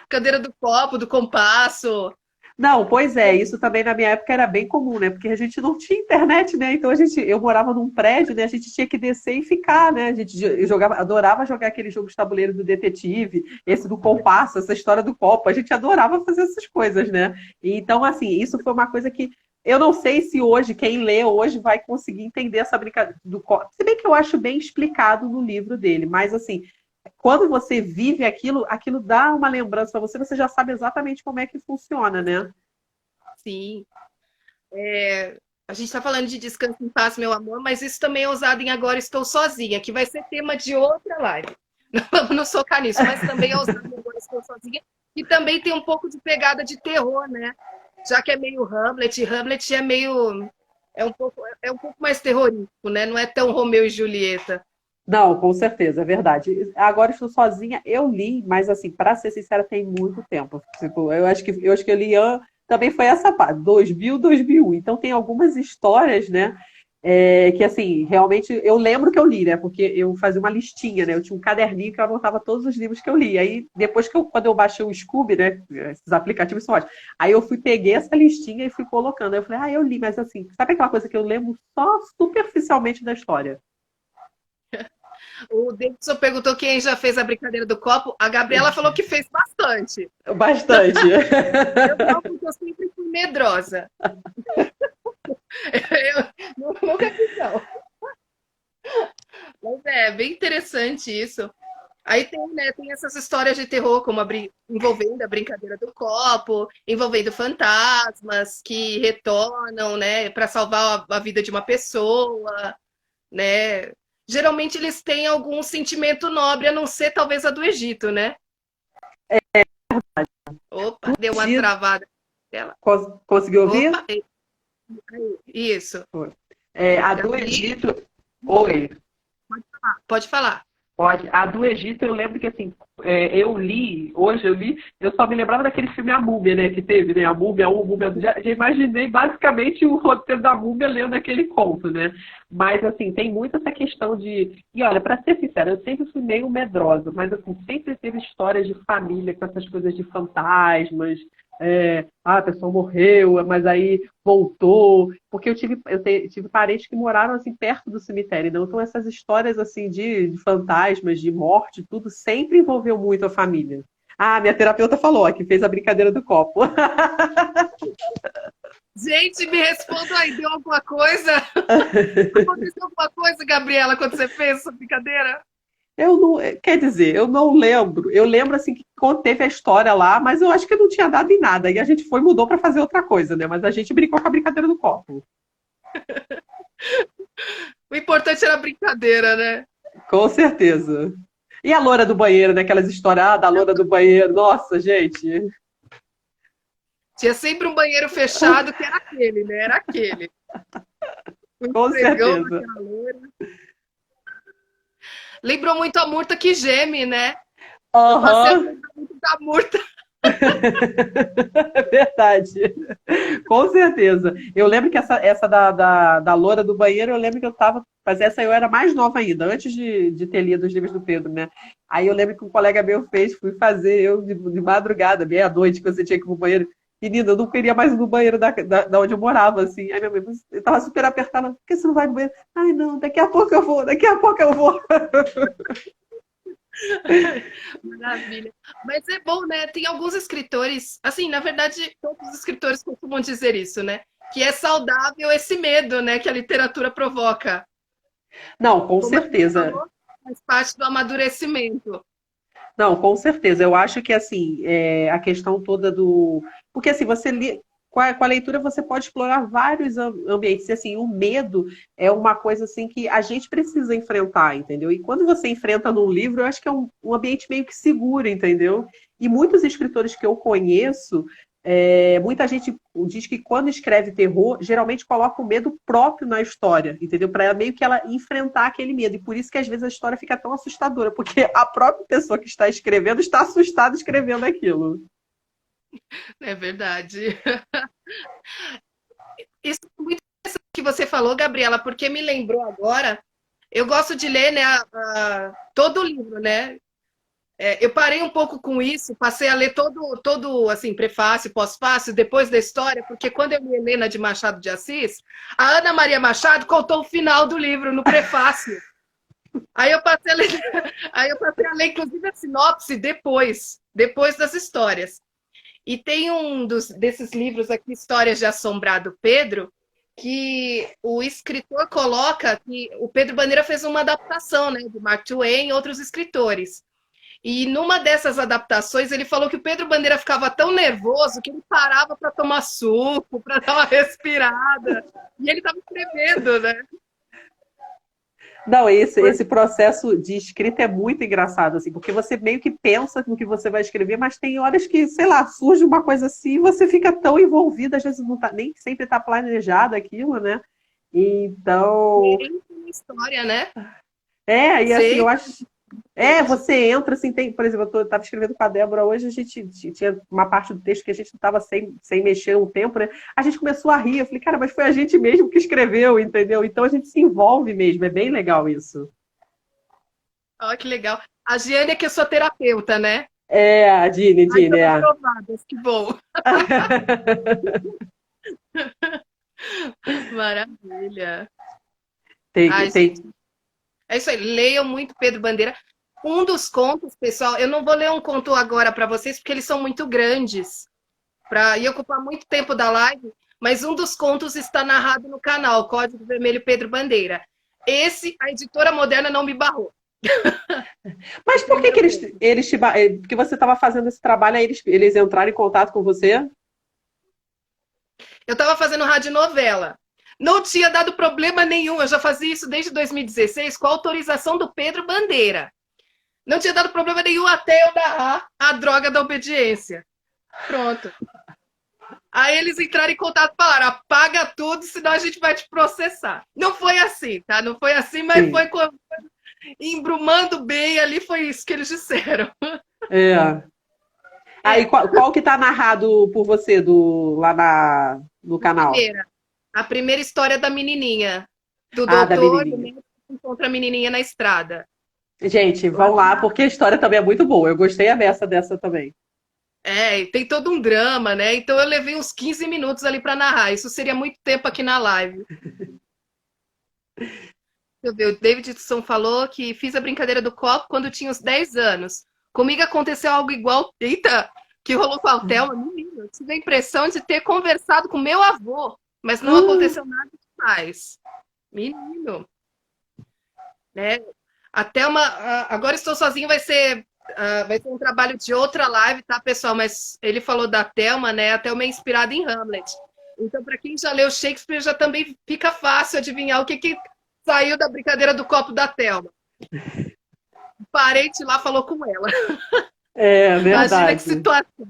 Speaker 1: Brincadeira do copo, do compasso.
Speaker 2: Não, pois é, isso também na minha época era bem comum, né? Porque a gente não tinha internet, né? Então eu morava num prédio, né? A gente tinha que descer e ficar, né? Eu jogava, adorava jogar aquele jogo de tabuleiro do detetive, esse do compasso, essa história do copo. A gente adorava fazer essas coisas, né? E então, assim, isso foi uma coisa que eu não sei se hoje, quem lê hoje, vai conseguir entender essa brincadeira do copo. Se bem que eu acho bem explicado no livro dele, mas assim, quando você vive aquilo, aquilo dá uma lembrança para você, você já sabe exatamente como é que funciona, né?
Speaker 1: Sim. A gente está falando de descanso em paz, meu amor, mas isso também é usado em Agora Estou Sozinha, que vai ser tema de outra live. Não vamos nos focar nisso, mas também é usado em Agora Estou Sozinha, e também tem um pouco de pegada de terror, né? Já que é meio Hamlet, Hamlet é meio. É um pouco mais terrorífico, né? Não é tão Romeu e Julieta.
Speaker 2: Não, com certeza, é verdade. Agora estou sozinha, eu li, mas assim, para ser sincera, tem muito tempo. Tipo, eu acho que eu li também foi essa parte, 2000, 2001. Então tem algumas histórias, né, que assim, realmente eu lembro que eu li, né, porque eu fazia uma listinha, né, eu tinha um caderninho que eu anotava todos os livros que eu li. Aí depois quando eu baixei o Scooby, né, esses aplicativos são ótimos. Aí eu peguei essa listinha e fui colocando. Aí eu falei, eu li, mas assim, sabe aquela coisa que eu lembro só superficialmente da história?
Speaker 1: O Davidson perguntou quem já fez a brincadeira do copo. A Gabriela falou que fez bastante.
Speaker 2: Bastante.
Speaker 1: Eu não, porque eu sempre fui medrosa. Eu nunca fiz, não. Mas é bem interessante isso. Aí tem, né, tem essas histórias de terror, como envolvendo a brincadeira do copo, envolvendo fantasmas que retornam, né, para salvar a vida de uma pessoa, né? Geralmente eles têm algum sentimento nobre, a não ser talvez a do Egito, né? Opa, deu uma
Speaker 2: Egito,
Speaker 1: travada. Ela.
Speaker 2: conseguiu ouvir?
Speaker 1: Opa, isso.
Speaker 2: A
Speaker 1: Já
Speaker 2: do
Speaker 1: vi.
Speaker 2: Egito. Oi.
Speaker 1: Pode falar.
Speaker 2: Pode. A do Egito, eu lembro que assim, hoje eu li, eu só me lembrava daquele filme A Múmia, né, que teve, né, A Múmia 1, A Múmia 2, já imaginei basicamente o roteiro da Múmia lendo aquele conto, né, mas assim, tem muito essa questão e olha, para ser sincera, eu sempre fui meio medrosa, mas assim, sempre teve histórias de família com essas coisas de fantasmas, a pessoa morreu, mas aí voltou, porque eu tive parentes que moraram assim perto do cemitério, então essas histórias assim de fantasmas, de morte, tudo sempre envolveu muito a família. Ah, minha terapeuta falou, ó, que fez a brincadeira do copo.
Speaker 1: Gente, me responda aí, deu alguma coisa? Aconteceu alguma coisa, Gabriela, quando você fez essa brincadeira?
Speaker 2: Eu não, quer dizer, eu não lembro. Eu lembro assim que teve a história lá, mas eu acho que não tinha dado em nada. E a gente foi mudou para fazer outra coisa, né? Mas a gente brincou com a brincadeira do copo.
Speaker 1: O importante era a brincadeira, né?
Speaker 2: Com certeza. E a loura do banheiro, né? Aquelas histórias da loura do banheiro. Nossa, gente.
Speaker 1: Tinha sempre um banheiro fechado que era aquele, né? Era aquele. O
Speaker 2: Com
Speaker 1: esfregão
Speaker 2: certeza.
Speaker 1: daquela loira. Lembrou muito a Murta que geme, né? Eu passei a
Speaker 2: Aham,
Speaker 1: lembrar muito da Murta.
Speaker 2: é verdade. Com certeza. Eu lembro que essa da loura do banheiro, eu lembro que eu tava. Mas essa eu era mais nova ainda, antes de ter lido os livros do Pedro, né? Aí eu lembro que um colega meu fez, fui fazer eu de madrugada, meia-noite, que você tinha que ir pro banheiro. Menina, eu não queria mais ir no banheiro da onde eu morava, assim. Aí minha mãe, eu tava super apertada, por que você não vai no banheiro? Ai, não, daqui a pouco eu vou, daqui a pouco eu vou.
Speaker 1: Maravilha. Mas é bom, né? Tem alguns escritores, assim, na verdade, todos os escritores costumam dizer isso, né? Que é saudável esse medo, né? Que a literatura provoca.
Speaker 2: Não, com
Speaker 1: Como a gente
Speaker 2: certeza.
Speaker 1: falou, faz parte do amadurecimento.
Speaker 2: Não, com certeza. Eu acho que assim, a questão toda do. Porque assim, com a leitura você pode explorar vários ambientes. E, assim, o medo é uma coisa assim que a gente precisa enfrentar, entendeu? E quando você enfrenta num livro, eu acho que é um ambiente meio que seguro, entendeu? E muitos escritores que eu conheço muita gente diz que quando escreve terror, geralmente coloca o medo próprio na história, entendeu? Para meio que ela enfrentar aquele medo. E por isso que às vezes a história fica tão assustadora, porque a própria pessoa que está escrevendo está assustada escrevendo aquilo.
Speaker 1: É verdade. Isso é muito interessante que você falou, Gabriela, porque me lembrou agora. Eu gosto de ler, né, todo o livro, né? Eu parei um pouco com isso, passei a ler todo assim, prefácio, pós-fácio, depois da história, porque quando eu li Helena de Machado de Assis, a Ana Maria Machado contou o final do livro no prefácio. Aí eu passei a ler, aí eu passei a ler inclusive a sinopse depois das histórias. E tem desses livros aqui, Histórias de Assombrado Pedro, que o escritor coloca que o Pedro Bandeira fez uma adaptação, né, de Mark Twain e outros escritores. E numa dessas adaptações, ele falou que o Pedro Bandeira ficava tão nervoso que ele parava para tomar suco, para dar uma respirada. E ele estava escrevendo, né?
Speaker 2: Não, esse processo de escrita é muito engraçado, assim, porque você meio que pensa no que você vai escrever, mas tem horas que, sei lá, surge uma coisa assim e você fica tão envolvido, às vezes não tá, nem sempre está planejado aquilo, né? Então,
Speaker 1: Tem uma história, né?
Speaker 2: e assim, eu
Speaker 1: Sei.
Speaker 2: acho. Você entra, assim, tem, por exemplo, eu estava escrevendo com a Débora hoje, a gente tinha uma parte do texto que a gente estava sem mexer um tempo, né? A gente começou a rir, eu falei, cara, mas foi a gente mesmo que escreveu, entendeu? Então a gente se envolve mesmo, é bem legal isso.
Speaker 1: Olha que legal. A Giane é que eu sou terapeuta, né?
Speaker 2: A Dini,
Speaker 1: Aí
Speaker 2: Dini,
Speaker 1: estamos
Speaker 2: é.
Speaker 1: aprovadas, que bom. Maravilha. Ai,
Speaker 2: Tem.
Speaker 1: gente, é isso aí. Leiam muito Pedro Bandeira. Um dos contos, pessoal, eu não vou ler um conto agora para vocês, porque eles são muito grandes, para ir ocupar muito tempo da live, mas um dos contos está narrado no canal, Código Vermelho Pedro Bandeira. Esse, a editora Moderna não me barrou. O
Speaker 2: Mas por que
Speaker 1: primeiro
Speaker 2: que
Speaker 1: conto.
Speaker 2: porque você estava fazendo esse trabalho, aí eles entraram em contato com você?
Speaker 1: Eu estava fazendo radionovela. Não tinha dado problema nenhum, eu já fazia isso desde 2016 com a autorização do Pedro Bandeira. Não tinha dado problema nenhum até eu narrar a droga da obediência. Pronto. Aí eles entraram em contato e falaram: apaga tudo, senão a gente vai te processar. Não foi assim, tá? Não foi assim, mas
Speaker 2: Sim.
Speaker 1: foi embrumando bem ali, foi isso que eles disseram.
Speaker 2: É. Aí
Speaker 1: É,
Speaker 2: qual que tá narrado por você no canal?
Speaker 1: a primeira história da menininha, do
Speaker 2: Ah, da
Speaker 1: doutor e o
Speaker 2: menininha.
Speaker 1: médico que encontra a menininha na estrada.
Speaker 2: Gente,
Speaker 1: Lá
Speaker 2: vão lá, porque a história também é muito boa. Eu gostei a dessa também.
Speaker 1: e tem todo um drama, né? Então eu levei uns 15 minutos ali para narrar. Isso seria muito tempo aqui na live. Deixa eu ver, o Davidson falou que fiz a brincadeira do copo quando tinha uns 10 anos. Comigo aconteceu algo igual. Eita, que rolou com a Thelma. Menino, eu tive a impressão de ter conversado com meu avô, mas não aconteceu nada demais. Menino, né? A Thelma, agora estou sozinho, vai ser um trabalho de outra live, tá, pessoal? Mas ele falou da Thelma, né? A Thelma é inspirada em Hamlet. Então, para quem já leu Shakespeare, já também fica fácil adivinhar o que saiu da brincadeira do copo da Thelma. O parente lá falou com ela.
Speaker 2: É
Speaker 1: Imagina que
Speaker 2: verdade.
Speaker 1: situação.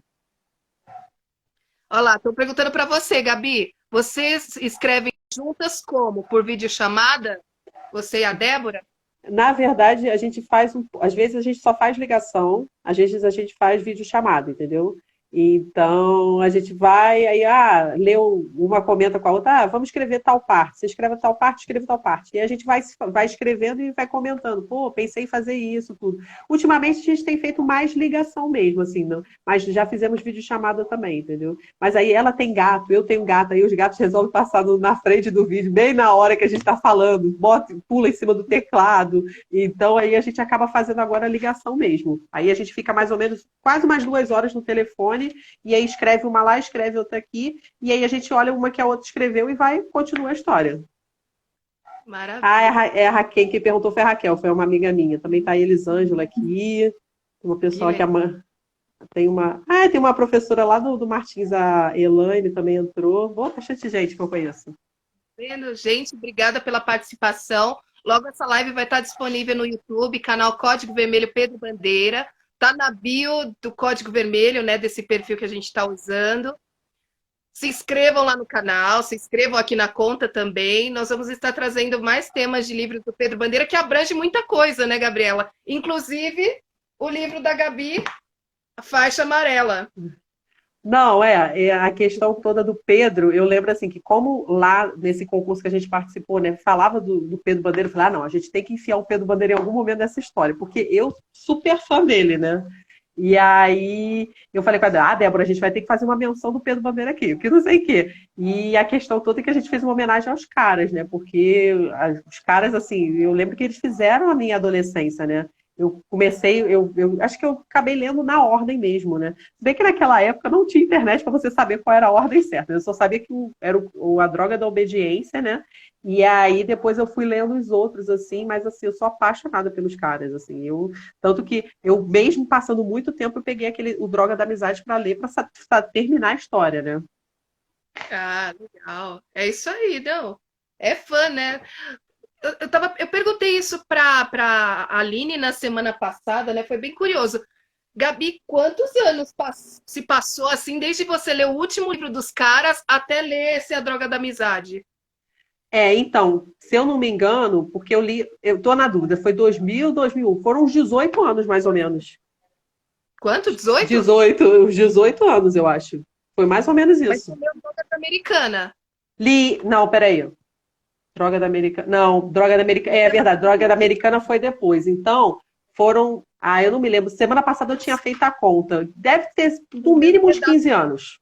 Speaker 1: Olha lá, estou perguntando para você, Gabi. Vocês escrevem juntas como? Por videochamada? Você e a Débora?
Speaker 2: Na verdade, a gente faz às vezes a gente só faz ligação, às vezes a gente faz videochamada, entendeu? Então a gente vai, aí, leu uma comenta com a outra, vamos escrever tal parte. Você escreve tal parte, escreve tal parte. E a gente vai escrevendo e vai comentando. Pô, pensei em fazer isso, tudo. Ultimamente a gente tem feito mais ligação mesmo, assim, não, mas já fizemos videochamada também, entendeu? Mas aí ela tem gato, eu tenho gato, aí os gatos resolvem passar na frente do vídeo, bem na hora que a gente está falando, pula em cima do teclado. Então aí a gente acaba fazendo agora a ligação mesmo. Aí a gente fica mais ou menos quase umas 2 horas no telefone, e aí escreve uma lá, escreve outra aqui, e aí a gente olha uma que a outra escreveu e vai continua a história.
Speaker 1: Maravilha.
Speaker 2: É a Raquel, quem perguntou foi a Raquel, foi uma amiga minha. Também tá a Elisângela aqui, uma
Speaker 1: Que
Speaker 2: pessoa que
Speaker 1: legal.
Speaker 2: tem uma professora lá do Martins, a Elaine também entrou. Boa bastante gente que eu conheço.
Speaker 1: Vendo? Gente, obrigada pela participação. Logo essa live vai estar disponível no YouTube, canal Código Vermelho Pedro Bandeira. Tá na bio do Código Vermelho, né? Desse perfil que a gente está usando. Se inscrevam lá no canal, se inscrevam aqui na conta também. Nós vamos estar trazendo mais temas de livros do Pedro Bandeira, que abrange muita coisa, né, Gabriela? Inclusive o livro da Gabi, A Faixa Amarela.
Speaker 2: Não, é a questão toda do Pedro, eu lembro assim que como lá nesse concurso que a gente participou, né, falava do Pedro Bandeira, eu falei, não, a gente tem que enfiar o Pedro Bandeira em algum momento dessa história, porque eu super fã dele, né? E aí eu falei com a Débora, a gente vai ter que fazer uma menção do Pedro Bandeira aqui, porque não sei o quê. E a questão toda é que a gente fez uma homenagem aos caras, né? Porque os caras, assim, eu lembro que eles fizeram a minha adolescência, né? Eu comecei, eu acho que eu acabei lendo na ordem mesmo, né? Se bem que naquela época não tinha internet para você saber qual era a ordem certa. Eu só sabia que era a Droga da Obediência, né? E aí depois eu fui lendo os outros, assim, mas assim, eu sou apaixonada pelos caras, assim. Tanto que eu, mesmo passando muito tempo, eu peguei o Droga da Amizade para ler, para terminar a história, né?
Speaker 1: Ah, legal. É isso aí, não. É fã, né? Eu perguntei isso para a Aline na semana passada, né? Foi bem curioso. Gabi, quantos anos se passou assim, desde você ler o último livro dos caras até ler esse A Droga da Amizade?
Speaker 2: Então, se eu não me engano, porque eu tô na dúvida, foi 2000, 2001, foram uns 18 anos mais ou menos.
Speaker 1: Quanto? 18?
Speaker 2: 18, uns 18 anos, eu acho. Foi mais ou menos
Speaker 1: Mas
Speaker 2: isso.
Speaker 1: você leu Droga da Americana.
Speaker 2: Não, peraí. Droga da Americana. Não, Droga da Americana. É verdade, Droga da Americana foi depois. Então, foram. Ah, eu não me lembro. Semana passada eu tinha feito a conta. Deve ter, no mínimo, uns 15 anos.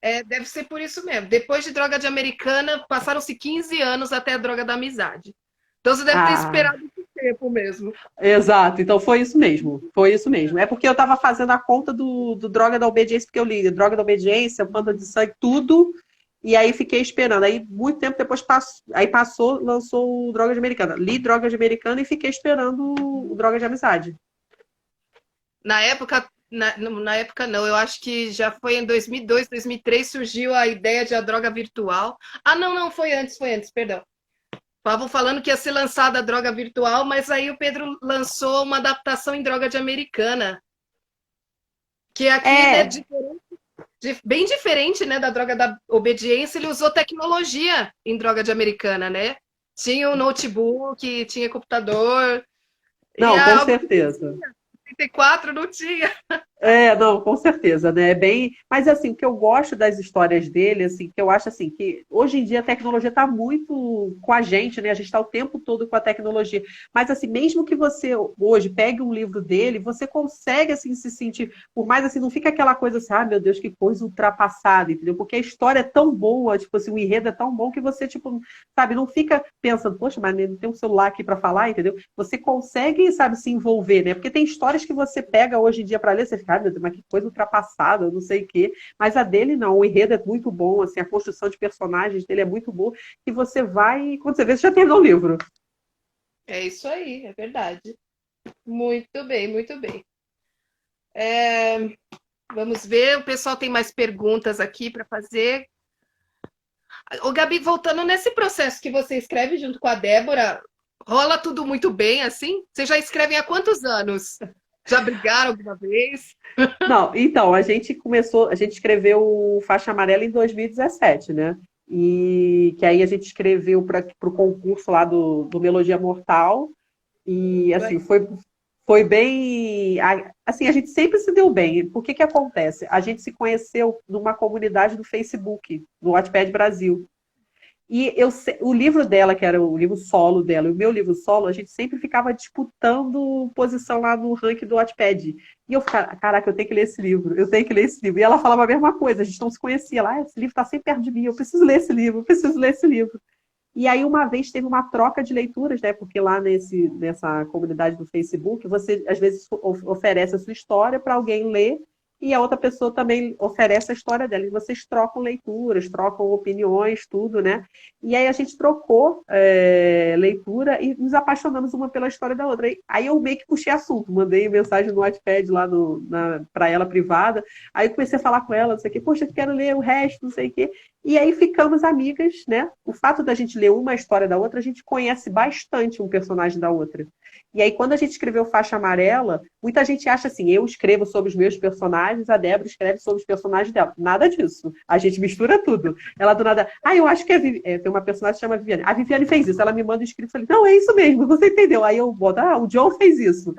Speaker 1: É, deve ser por isso mesmo. Depois de Droga de Americana, passaram-se 15 anos até a Droga da Amizade. Então você deve ter
Speaker 2: Ah,
Speaker 1: esperado esse tempo mesmo.
Speaker 2: exato. Então foi isso mesmo. Foi isso mesmo. É porque eu estava fazendo a conta do Droga da Obediência, porque eu li Droga da Obediência, Banda de Sangue, tudo. E aí fiquei esperando. Aí, muito tempo depois, passou, lançou o Droga de Americana. Li Droga de Americana e fiquei esperando o Droga de Amizade.
Speaker 1: Na época, na época não, eu acho que já foi em 2002, 2003 surgiu a ideia de a droga virtual. Ah, não, não, foi antes, perdão. Estavam falando que ia ser lançada a droga virtual, mas aí o Pedro lançou uma adaptação em droga de americana, que aqui é
Speaker 2: É,
Speaker 1: diferente, bem diferente, né, da droga da obediência, ele usou tecnologia em droga de americana, né? Tinha um notebook, tinha computador, e
Speaker 2: não,
Speaker 1: é
Speaker 2: com
Speaker 1: algo que
Speaker 2: certeza.
Speaker 1: 34 não tinha.
Speaker 2: Não, com certeza, né? É bem, mas assim, o que eu gosto das histórias dele, assim, que eu acho assim que hoje em dia a tecnologia está muito com a gente, né? A gente está o tempo todo com a tecnologia. Mas assim, mesmo que você hoje pegue um livro dele, você consegue assim se sentir, por mais assim, não fica aquela coisa assim, ah, meu Deus, que coisa ultrapassada, entendeu? Porque a história é tão boa, tipo assim, o enredo é tão bom que você tipo, sabe, não fica pensando, poxa, mas não tem um celular aqui para falar, entendeu? Você consegue, sabe, se envolver, né? Porque tem histórias que você pega hoje em dia para ler, você fica, ah, meu Deus, mas que coisa ultrapassada, não sei o quê. Mas a dele não, o enredo é muito bom, assim, a construção de personagens dele é muito boa, e você vai, quando você vê, você já terminou o livro.
Speaker 1: É isso aí, é verdade. Muito bem, muito bem. É, vamos ver, o pessoal tem mais perguntas aqui para fazer. Ô, Gabi, voltando nesse processo que você escreve junto com a Débora, rola tudo muito bem assim? Vocês já escrevem há quantos anos? Já brigaram alguma vez?
Speaker 2: Não, então, a gente escreveu o Faixa Amarela em 2017, né? E que aí a gente escreveu para o concurso lá do Melodia Mortal. E assim, foi bem. Assim, a gente sempre se deu bem. Por que que acontece? A gente se conheceu numa comunidade do Facebook, do Wattpad Brasil. E o livro dela, que era o livro solo dela, e o meu livro solo, a gente sempre ficava disputando posição lá no ranking do Wattpad. E eu ficava, caraca, eu tenho que ler esse livro, eu tenho que ler esse livro. E ela falava a mesma coisa, a gente não se conhecia lá, esse livro está sempre perto de mim, eu preciso ler esse livro, eu preciso ler esse livro. E aí, uma vez, teve uma troca de leituras, né? Porque lá nessa comunidade do Facebook, você às vezes oferece a sua história para alguém ler e a outra pessoa também oferece a história dela. E vocês trocam leituras, trocam opiniões, tudo, né? E aí a gente trocou leitura e nos apaixonamos uma pela história da outra. Aí eu meio que puxei assunto, mandei mensagem no Wattpad lá para ela privada. Aí eu comecei a falar com ela, não sei o quê, poxa, eu quero ler o resto, não sei o quê. E aí ficamos amigas, né? O fato da gente ler uma história da outra, a gente conhece bastante um personagem da outra. E aí, quando a gente escreveu Faixa Amarela, muita gente acha assim, eu escrevo sobre os meus personagens, a Débora escreve sobre os personagens dela. Nada disso. A gente mistura tudo. Ela do nada, eu acho que tem uma personagem que chama Viviane. A Viviane fez isso, ela me manda escrito e falei, não, é isso mesmo, você entendeu. Aí eu boto, o John fez isso.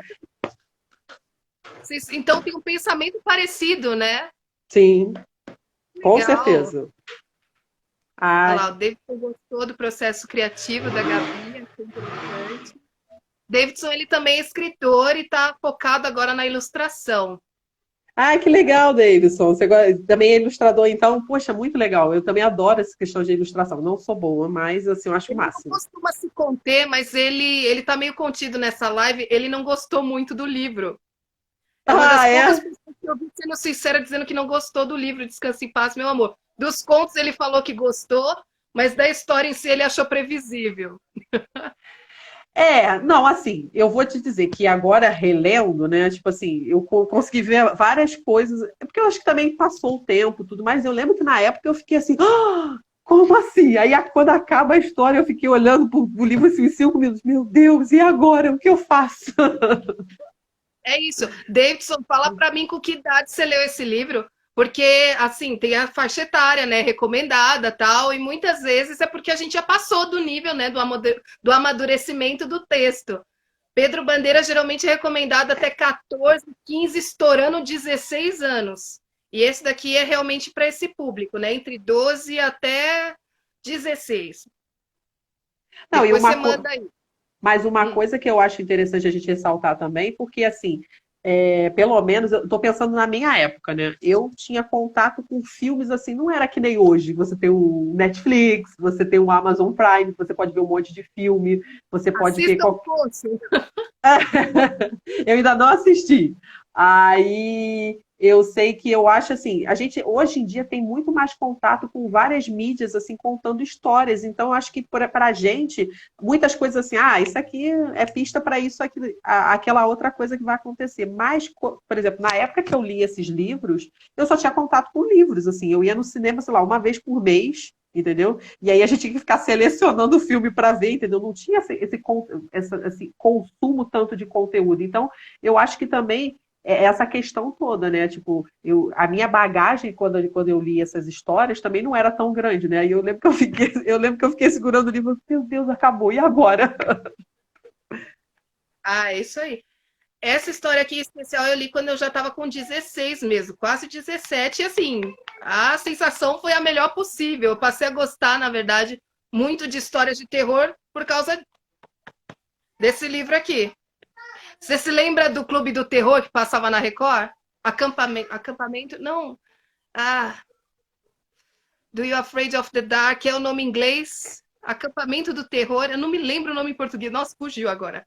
Speaker 1: Então tem um pensamento parecido, né?
Speaker 2: Sim, com
Speaker 1: Legal.
Speaker 2: certeza.
Speaker 1: Olha lá, o Davidson gostou do processo criativo da Gabi, é interessante. Davidson, ele também é escritor e está focado agora na ilustração.
Speaker 2: Que legal, Davidson. Você também é ilustrador, então, poxa, muito legal. Eu também adoro essa questão de ilustração. Não sou boa, mas assim, eu acho o máximo.
Speaker 1: Ele não costuma se conter, mas ele tá meio contido nessa live. Ele não gostou muito do livro. É uma das poucas pessoas que eu vi sendo sincera dizendo que não gostou do livro Descanse em Paz, meu amor. Dos contos ele falou que gostou, mas da história em si ele achou previsível.
Speaker 2: Não, assim, eu vou te dizer que agora relendo, né, tipo assim, eu consegui ver várias coisas, porque eu acho que também passou o tempo, tudo, mas eu lembro que na época eu fiquei assim, como assim? Aí quando acaba a história eu fiquei olhando pro livro assim, uns 5 minutos, meu Deus, e agora? O que eu faço?
Speaker 1: É isso. Davidson, fala pra mim com que idade você leu esse livro, porque, assim, tem a faixa etária, né, recomendada, tal, e muitas vezes é porque a gente já passou do nível, né, do amadurecimento do texto. Pedro Bandeira geralmente é recomendado até 14, 15, estourando 16 anos. E esse daqui é realmente para esse público, né, entre 12 até 16.
Speaker 2: Não,
Speaker 1: depois você manda aí.
Speaker 2: Mas uma coisa que eu acho interessante a gente ressaltar também, porque assim, pelo menos, eu tô pensando na minha época, né? Eu tinha contato com filmes assim, não era que nem hoje. Você tem o Netflix, você tem o Amazon Prime, você pode ver um monte de filme, você pode ver Eu ainda não assisti. Aí eu sei que eu acho assim, a gente hoje em dia tem muito mais contato com várias mídias assim contando histórias. Então eu acho que para a gente muitas coisas assim, isso aqui é pista para isso, aquela outra coisa que vai acontecer. Mas, por exemplo, na época que eu li esses livros, eu só tinha contato com livros, assim, eu ia no cinema, sei lá, uma vez por mês. Entendeu? E aí a gente tinha que ficar selecionando o filme para ver, entendeu? Não tinha esse consumo tanto de conteúdo. Então, eu acho que também é essa questão toda, né? Tipo, a minha bagagem quando eu li essas histórias também não era tão grande, né? E eu lembro que eu fiquei segurando o livro, meu Deus, acabou, e agora?
Speaker 1: É isso aí. Essa história aqui em especial eu li quando eu já estava com 16 mesmo, quase 17, e assim, a sensação foi a melhor possível. Eu passei a gostar, na verdade, muito de histórias de terror por causa desse livro aqui. Você se lembra do Clube do Terror que passava na Record? Acampamento? Não. Do You Afraid of the Dark, é o nome em inglês. Acampamento do Terror, eu não me lembro o nome em português. Nossa, fugiu agora.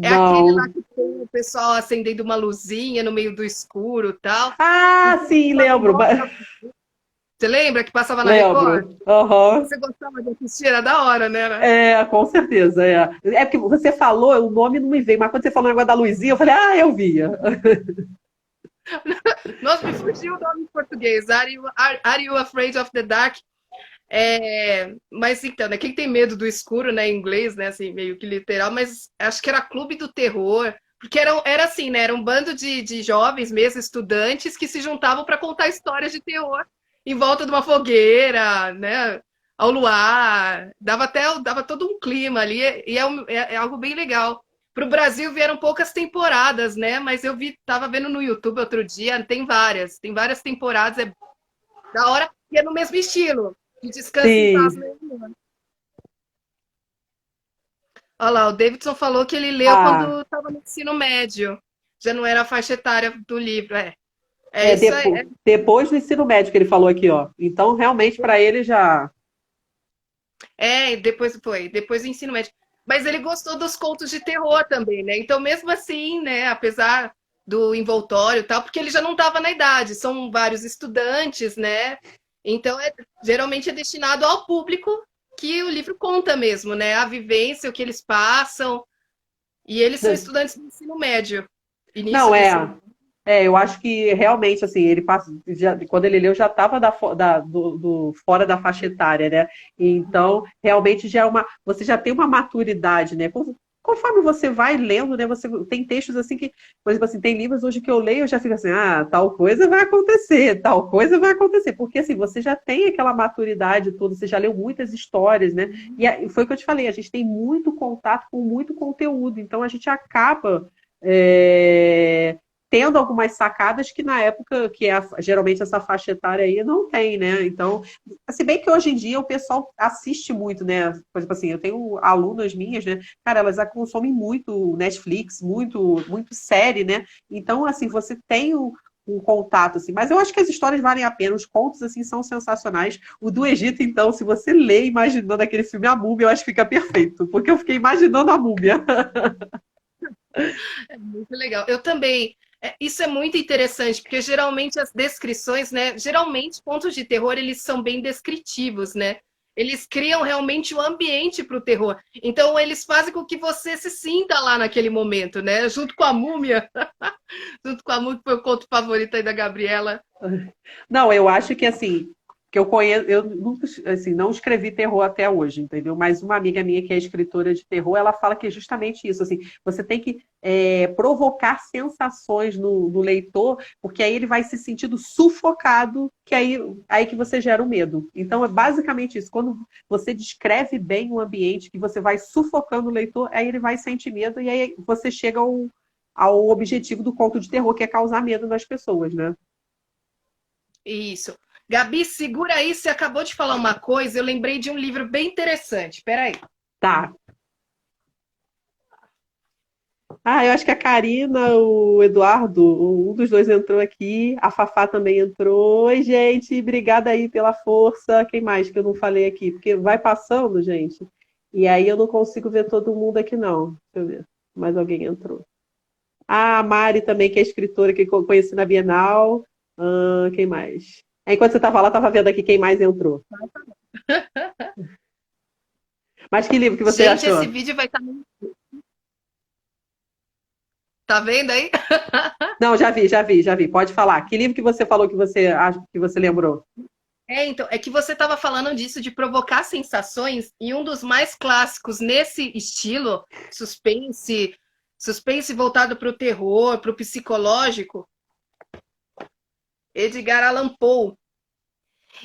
Speaker 1: É aquele lá que tem o pessoal acendendo uma luzinha no meio do escuro e tal.
Speaker 2: Sim, lembro.
Speaker 1: Você lembra que passava na
Speaker 2: Record? Uhum.
Speaker 1: Você gostava de assistir? Era da hora, né?
Speaker 2: Com certeza. É porque você falou, o nome não me veio, mas quando você falou o negócio da luzinha, eu falei, eu via.
Speaker 1: Nossa, me fugiu o nome em português. Are you Afraid of the Dark? Mas então, né? Quem tem medo do escuro, né? Em inglês, né? Assim, meio que literal, mas acho que era Clube do Terror. Porque era assim, né? Era um bando de jovens mesmo, estudantes, que se juntavam para contar histórias de terror em volta de uma fogueira, né? Ao luar. Dava todo um clima ali, e é algo bem legal. Para o Brasil vieram poucas temporadas, né? Mas eu tava vendo no YouTube outro dia, tem várias temporadas, é da hora, e é no mesmo estilo. De descanso em paz mesmo. Olha lá, o Davidson falou que ele leu quando estava no ensino médio. Já não era a faixa etária do livro.
Speaker 2: Depois do ensino médio que ele falou aqui, ó. Então, realmente, para ele já...
Speaker 1: Depois do ensino médio. Mas ele gostou dos contos de terror também, né? Então, mesmo assim, né, apesar do envoltório e tal, porque ele já não estava na idade, são vários estudantes, né? Então, geralmente é destinado ao público que o livro conta mesmo, né? A vivência, o que eles passam. E eles são estudantes do ensino médio.
Speaker 2: Eu acho que realmente, assim, ele quando ele leu já estava fora da faixa etária, né? Então, realmente você já tem uma maturidade, né? conforme você vai lendo, né, você tem textos assim que, por exemplo, assim, tem livros hoje que eu leio, eu já fico assim, tal coisa vai acontecer, tal coisa vai acontecer, porque assim, você já tem aquela maturidade toda, você já leu muitas histórias, né? E foi o que eu te falei, a gente tem muito contato com muito conteúdo, então a gente acaba tendo algumas sacadas que na época, que é geralmente essa faixa etária aí, não tem, né? Então, se bem que hoje em dia o pessoal assiste muito, né? Por exemplo assim, eu tenho alunas minhas, né? Cara, elas consomem muito Netflix, muito série, né? Então, assim, você tem um contato, assim. Mas eu acho que as histórias valem a pena, os contos, assim, são sensacionais. O do Egito, então, se você lê imaginando aquele filme A Múmia, eu acho que fica perfeito, porque eu fiquei imaginando a múmia.
Speaker 1: É muito legal. Eu também. Isso é muito interessante, porque geralmente as descrições, né? Geralmente contos de terror, eles são bem descritivos, né? Eles criam realmente o ambiente para o terror. Então, eles fazem com que você se sinta lá naquele momento, né? Junto com a múmia. Junto com a múmia, que foi o conto favorito aí da Gabriela.
Speaker 2: Não, eu acho que assim, que eu conheço, eu nunca, assim, não escrevi terror até hoje, entendeu? Mas uma amiga minha que é escritora de terror, ela fala que é justamente isso, assim, você tem que provocar sensações no leitor, porque aí ele vai se sentindo sufocado, que aí que você gera o medo. Então é basicamente isso, quando você descreve bem o ambiente, que você vai sufocando o leitor, aí ele vai sentir medo, e aí você chega ao objetivo do conto de terror, que é causar medo nas pessoas, né?
Speaker 1: Isso. Gabi, segura aí, você acabou de falar uma coisa, eu lembrei de um livro bem interessante. Peraí.
Speaker 2: Tá. Eu acho que a Karina, o Eduardo, um dos dois entrou aqui, a Fafá também entrou. Oi, gente, obrigada aí pela força. Quem mais que eu não falei aqui? Porque vai passando, gente, e aí eu não consigo ver todo mundo aqui, não. Deixa eu ver. Mais alguém entrou. A Mari também, que é escritora, que eu conheci na Bienal. Quem mais? Enquanto você estava lá, estava vendo aqui quem mais entrou. Mas que livro que você
Speaker 1: Gente,
Speaker 2: achou?
Speaker 1: esse vídeo vai estar. Tá vendo aí?
Speaker 2: Não, já vi. Pode falar. Que livro que você falou que você acha que você lembrou?
Speaker 1: Então, é que você estava falando disso de provocar sensações, e um dos mais clássicos nesse estilo, suspense voltado para o terror, para o psicológico, Edgar Allan Poe.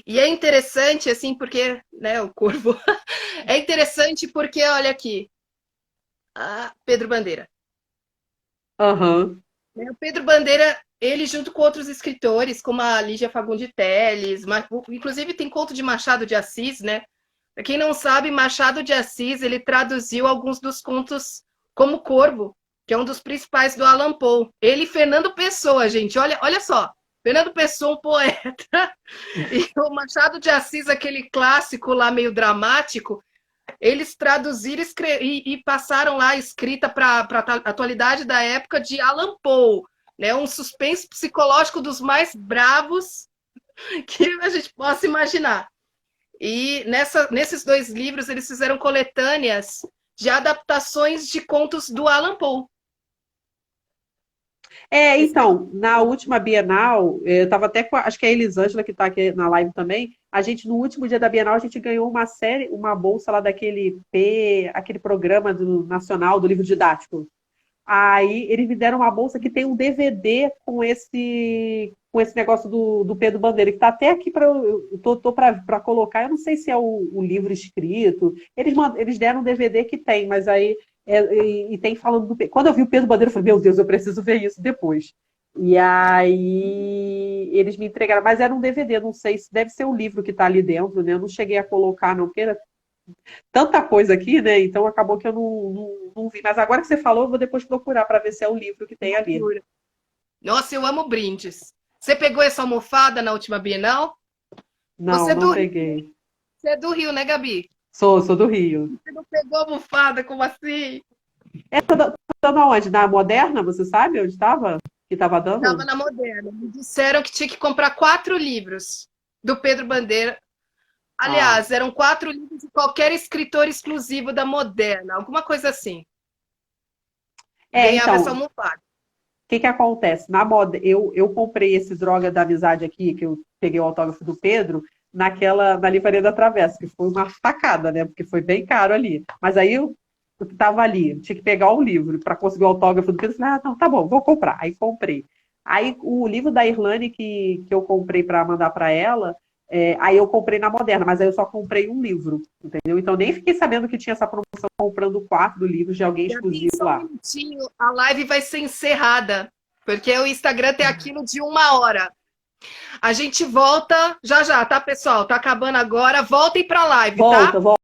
Speaker 1: E é interessante, assim, porque, né, o corvo. É interessante porque, olha aqui, Pedro Bandeira.
Speaker 2: Aham.
Speaker 1: O Pedro Bandeira, ele junto com outros escritores, como a Lígia Fagundes Telles, inclusive tem conto de Machado de Assis, né? Para quem não sabe, Machado de Assis, ele traduziu alguns dos contos como Corvo, que é um dos principais do Allan Poe. Ele e Fernando Pessoa, gente, olha só. Fernando Pessoa, um poeta, e o Machado de Assis, aquele clássico lá meio dramático, eles traduziram e passaram lá a escrita para a atualidade da época de Allan Poe, né? Um suspense psicológico dos mais bravos que a gente possa imaginar. E nesses dois livros eles fizeram coletâneas de adaptações de contos do Allan Poe.
Speaker 2: Então, na última Bienal, eu estava até com, acho que é a Elisângela que está aqui na live também. A gente, no último dia da Bienal, a gente ganhou uma bolsa lá aquele programa nacional do livro didático. Aí eles me deram uma bolsa que tem um DVD com esse negócio do Pedro Bandeira, que está até aqui para eu tô para colocar. Eu não sei se é o livro escrito. Eles deram um DVD que tem, mas aí e tem falando do Pedro. Quando eu vi o Pedro Bandeira, eu falei, meu Deus, eu preciso ver isso depois. E aí eles me entregaram, mas era um DVD, não sei se deve ser o livro que está ali dentro, né? Eu não cheguei a colocar, não, porque era tanta coisa aqui, né? Então acabou que eu não vi. Mas agora que você falou, eu vou depois procurar para ver se é o livro que tem ali.
Speaker 1: Nossa, eu amo brindes. Você pegou essa almofada na última Bienal?
Speaker 2: Não, não peguei.
Speaker 1: Você é do Rio, né, Gabi?
Speaker 2: Sou do Rio.
Speaker 1: Você não pegou almofada, como assim?
Speaker 2: Essa dando aonde? Na Moderna, você sabe onde estava? Que estava dando?
Speaker 1: Estava na Moderna. Me disseram que tinha que comprar 4 livros do Pedro Bandeira. Aliás, eram 4 livros de qualquer escritor exclusivo da Moderna, alguma coisa assim. Ganhava essa
Speaker 2: Então,
Speaker 1: almofada.
Speaker 2: o que acontece? Eu comprei esse Droga da Amizade aqui, que eu peguei o autógrafo do Pedro, na Livraria da Travessa, que foi uma facada, né? Porque foi bem caro ali. Mas aí tava ali, tinha que pegar o livro para conseguir o autógrafo do Pedro. Eu falei, ah, não, tá bom, vou comprar. Aí comprei. Aí o livro da Irlane que eu comprei para mandar para ela, aí eu comprei na Moderna, mas aí eu só comprei um livro, entendeu? Então nem fiquei sabendo que tinha essa promoção comprando 4 livros de alguém
Speaker 1: Gabi,
Speaker 2: exclusivo
Speaker 1: só um
Speaker 2: lá.
Speaker 1: minutinho, a live vai ser encerrada, porque o Instagram tem aquilo de 1 hora. A gente volta já já, tá, pessoal? Tá acabando agora. Voltem pra live, tá?
Speaker 2: Volta, volta.